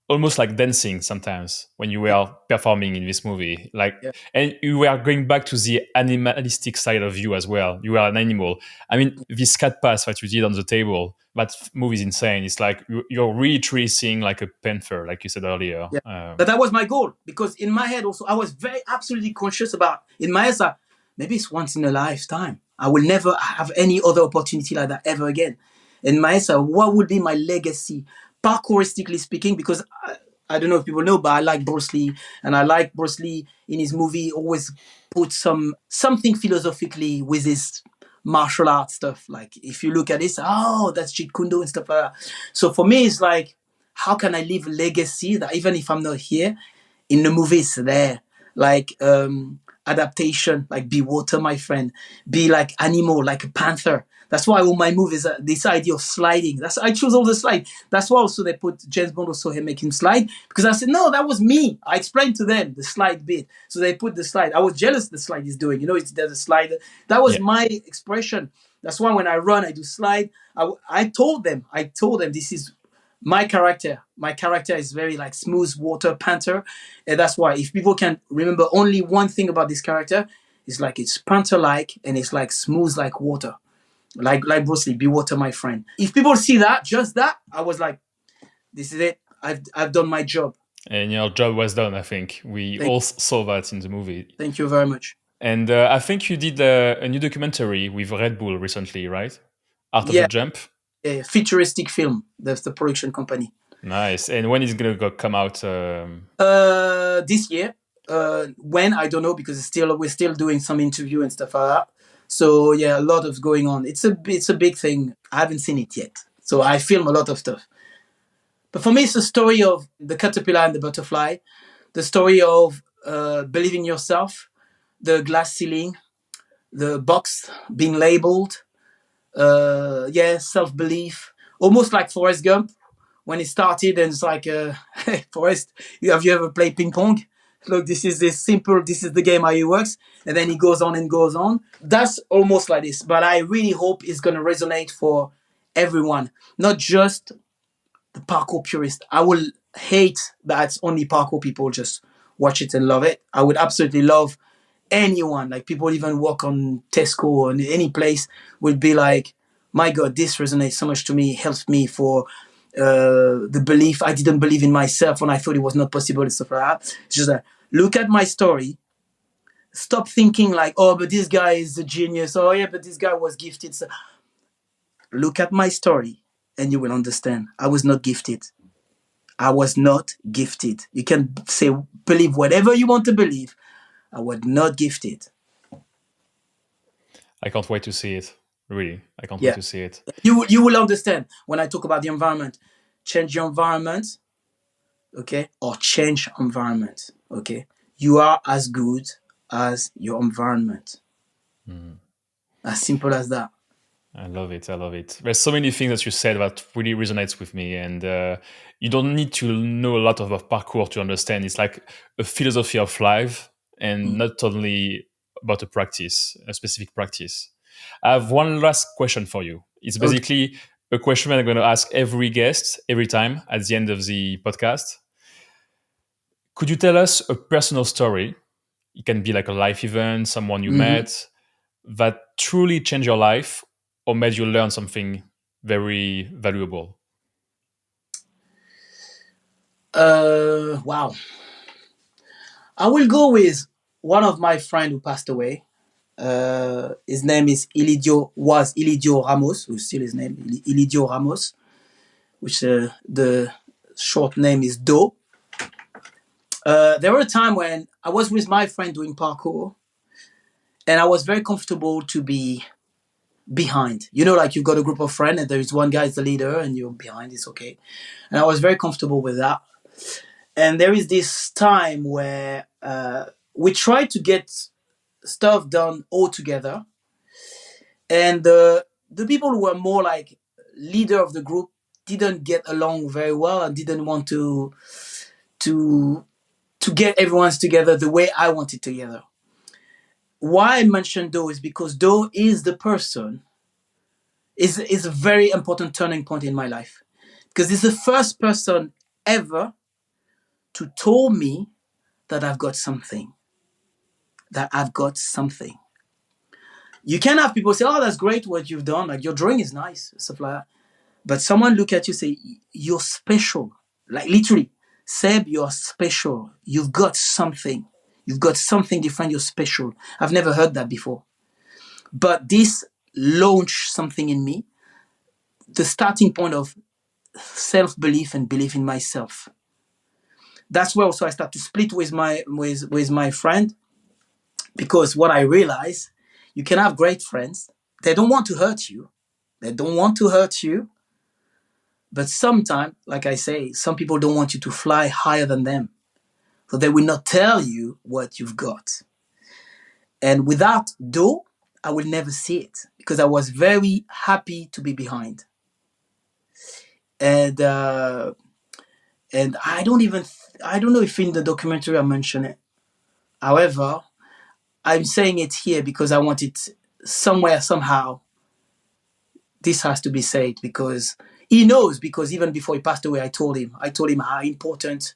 almost like dancing sometimes when you were performing in this movie, like, and you were going back to the animalistic side of you as well. You were an animal. I mean, this cat pass that you did on the table, that movie is insane. It's like you're really truly seeing like a panther, like you said earlier. Yeah. But that was my goal, because in my head also, I was very absolutely conscious about, in my head, that maybe it's once in a lifetime. I will never have any other opportunity like that ever again. In my head, so what would be my legacy, parkouristically speaking? Because I don't know if people know, but I like Bruce Lee, and I like Bruce Lee in his movie always put something philosophically with his martial arts stuff. Like if you look at this, oh, that's Jeet Kune Do and stuff like that. So for me, it's like, how can I leave a legacy that even if I'm not here, in the movie it's there? Like adaptation, like be water, my friend, be like animal, like a panther. That's why all my movies are this idea of sliding. That's I choose all the slide. That's why also they put James Bond also here make him slide, because I said no, that was me. I explained to them the slide bit, so they put the slide. I was jealous the slide he's doing. You know, there's a slide. That was my expression. That's why when I run, I do slide. I told them this is my character. My character is very like smooth water panther, and that's why if people can remember only one thing about this character, it's like it's panther-like and it's like smooth like water. Like Bruce Lee, be water, my friend. If people see that, just that, I was like, this is it. I've done my job. And your job was done, I think. We all saw that in the movie. Thank you very much. And I think you did a new documentary with RedBull recently, right? Art of the Jump? A futuristic film. That's the production company. Nice. And when is it going to come out? This year. When, I don't know, because we're still doing some interview and stuff like that. So yeah, a lot of going on. It's a big thing. I haven't seen it yet. So I film a lot of stuff. But for me, it's a story of the caterpillar and the butterfly, the story of believing in yourself, the glass ceiling, the box being labeled, self-belief, almost like Forrest Gump when it started, and it's like, hey, Forrest, have you ever played ping pong? Look, this is the game, how it works. And then he goes on and goes on. That's almost like this. But I really hope it's going to resonate for everyone, not just the parkour purist. I will hate that it's only parkour people just watch it and love it. I would absolutely love anyone, like people even work on Tesco or in any place, would be like, my God, this resonates so much to me, helps me for the belief. I didn't believe in myself when I thought it was not possible and stuff like that. It's just like, look at my story. Stop thinking like, oh, but this guy is a genius. Oh yeah, but this guy was gifted. So, look at my story and you will understand. I was not gifted. I was not gifted. You can say, believe whatever you want to believe. I was not gifted. I can't wait to see it. Really, I can't wait to see it. You will understand when I talk about the environment. Change your environment, okay? Or change environment, okay? You are as good as your environment. As simple as that. I love it. I love it. There's so many things that you said that really resonates with me. And you don't need to know a lot about parkour to understand. It's like a philosophy of life and not only about a practice, a specific practice. I have one last question for you. It's basically a question that I'm going to ask every guest every time at the end of the podcast. Could you tell us a personal story? It can be like a life event, someone you met that truly changed your life or made you learn something very valuable? Wow. I will go with one of my friends who passed away. His name is Ilidio Ramos, who's still his name, Ilidio Ramos, which the short name is Do. There were a time when I was with my friend doing parkour, and I was very comfortable to be behind. You know, like you've got a group of friends, and there is one guy is the leader, and you're behind. It's okay, and I was very comfortable with that. And there is this time where we tried to get stuff done all together, and the people who were more like leader of the group didn't get along very well and didn't want to get everyone's together the way I wanted together. Why I mentioned Do is because Do is the person, is a very important turning point in my life. Because it's the first person ever to tell me that I've got something. That I've got something. You can have people say, oh, that's great what you've done. Like, your drawing is nice, stuff like that. But someone look at you and say, you're special. Like, literally, Seb, you're special. You've got something. You've got something different. You're special. I've never heard that before. But this launched something in me. The starting point of self-belief and belief in myself. That's where also I start to split with my friend, because what I realize, you can have great friends. They don't want to hurt you. But sometimes, like I say, some people don't want you to fly higher than them. So they will not tell you what you've got. And without Do, I will never see it, because I was very happy to be behind. And I don't know if in the documentary I mentioned it. However, I'm saying it here because I want it somewhere, somehow. This has to be said, because he knows, because even before he passed away, I told him how important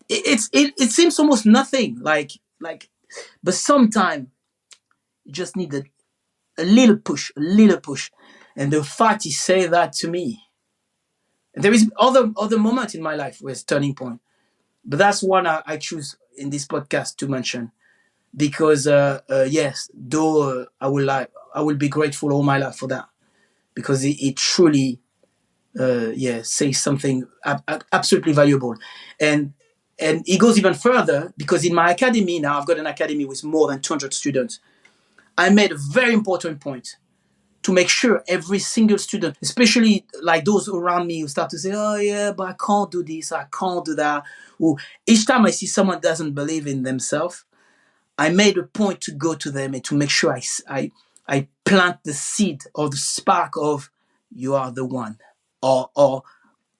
it seems almost nothing, like, but sometimes you just need a little push. And the fact he said that to me, there is other moments in my life where it's turning point, but that's one I choose in this podcast to mention, because yes, though I will be grateful all my life for that, because it truly says something absolutely valuable. And it goes even further, because in my academy now, I've got an academy with more than 200 students. I made a very important point to make sure every single student, especially like those around me who start to say, oh yeah, but I can't do this, I can't do that. Or each time I see someone doesn't believe in themselves, I made a point to go to them and to make sure I plant the seed or the spark of, you are the one, or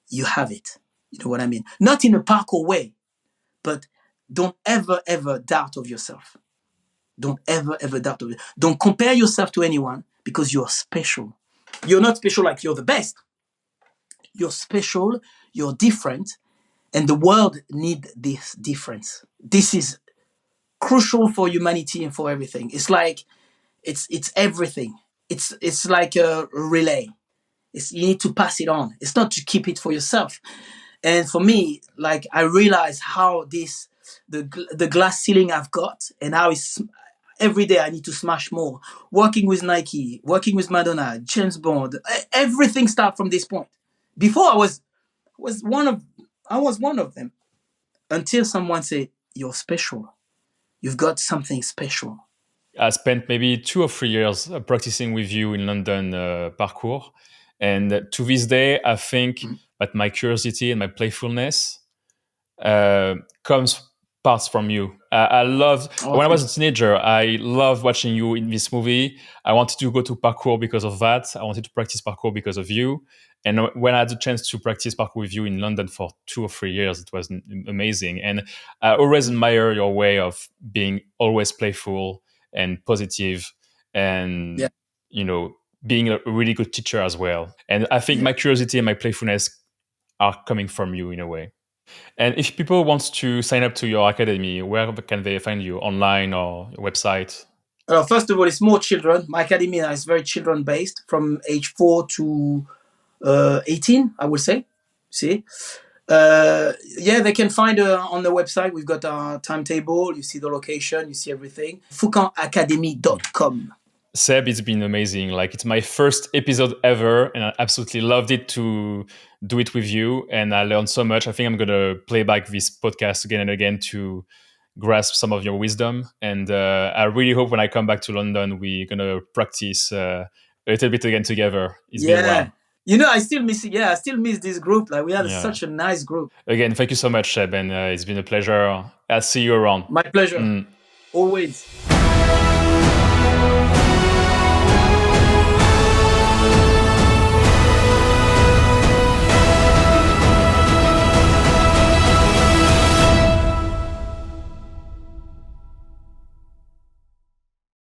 you have it. You know what I mean? Not in a parkour way, but don't ever doubt of yourself. Don't ever doubt of it. Don't compare yourself to anyone, because you're special. You're not special like you're the best. You're special, you're different, and the world needs this difference. This is crucial for humanity and for everything. It's like, it's everything. It's like a relay. You need to pass it on. It's not to keep it for yourself. And for me, like, I realize how the glass ceiling I've got, and how it's every day I need to smash more. Working with Nike, working with Madonna, James Bond, everything starts from this point. Before I was one of them, until someone said, you're special. You've got something special. I spent maybe 2 or 3 years practicing with you in London parkour. And to this day, I think that my curiosity and my playfulness comes parts from you. I loved, when I was a teenager, I loved watching you in this movie. I wanted to go to parkour because of that. I wanted to practice parkour because of you. And when I had the chance to practice parkour with you in London for 2 or 3 years, it was amazing. And I always admire your way of being always playful and positive, and being a really good teacher as well. And I think my curiosity and my playfulness are coming from you in a way. And if people want to sign up to your academy, where can they find you? Online or your website? First of all, it's more children. My academy is very children-based, from age 4 to 18, I would say. See? They can find on the website. We've got our timetable. You see the location. You see everything. FoucanAcademy.com. Seb, it's been amazing. Like, it's my first episode ever, and I absolutely loved it to do it with you. And I learned so much. I think I'm going to play back this podcast again and again to grasp some of your wisdom. And I really hope when I come back to London, we're going to practice a little bit again together. It's been a while. I still miss it. Yeah, I still miss this group. Like, we had such a nice group. Again, thank you so much, Seb. And it's been a pleasure. I'll see you around. My pleasure. Always.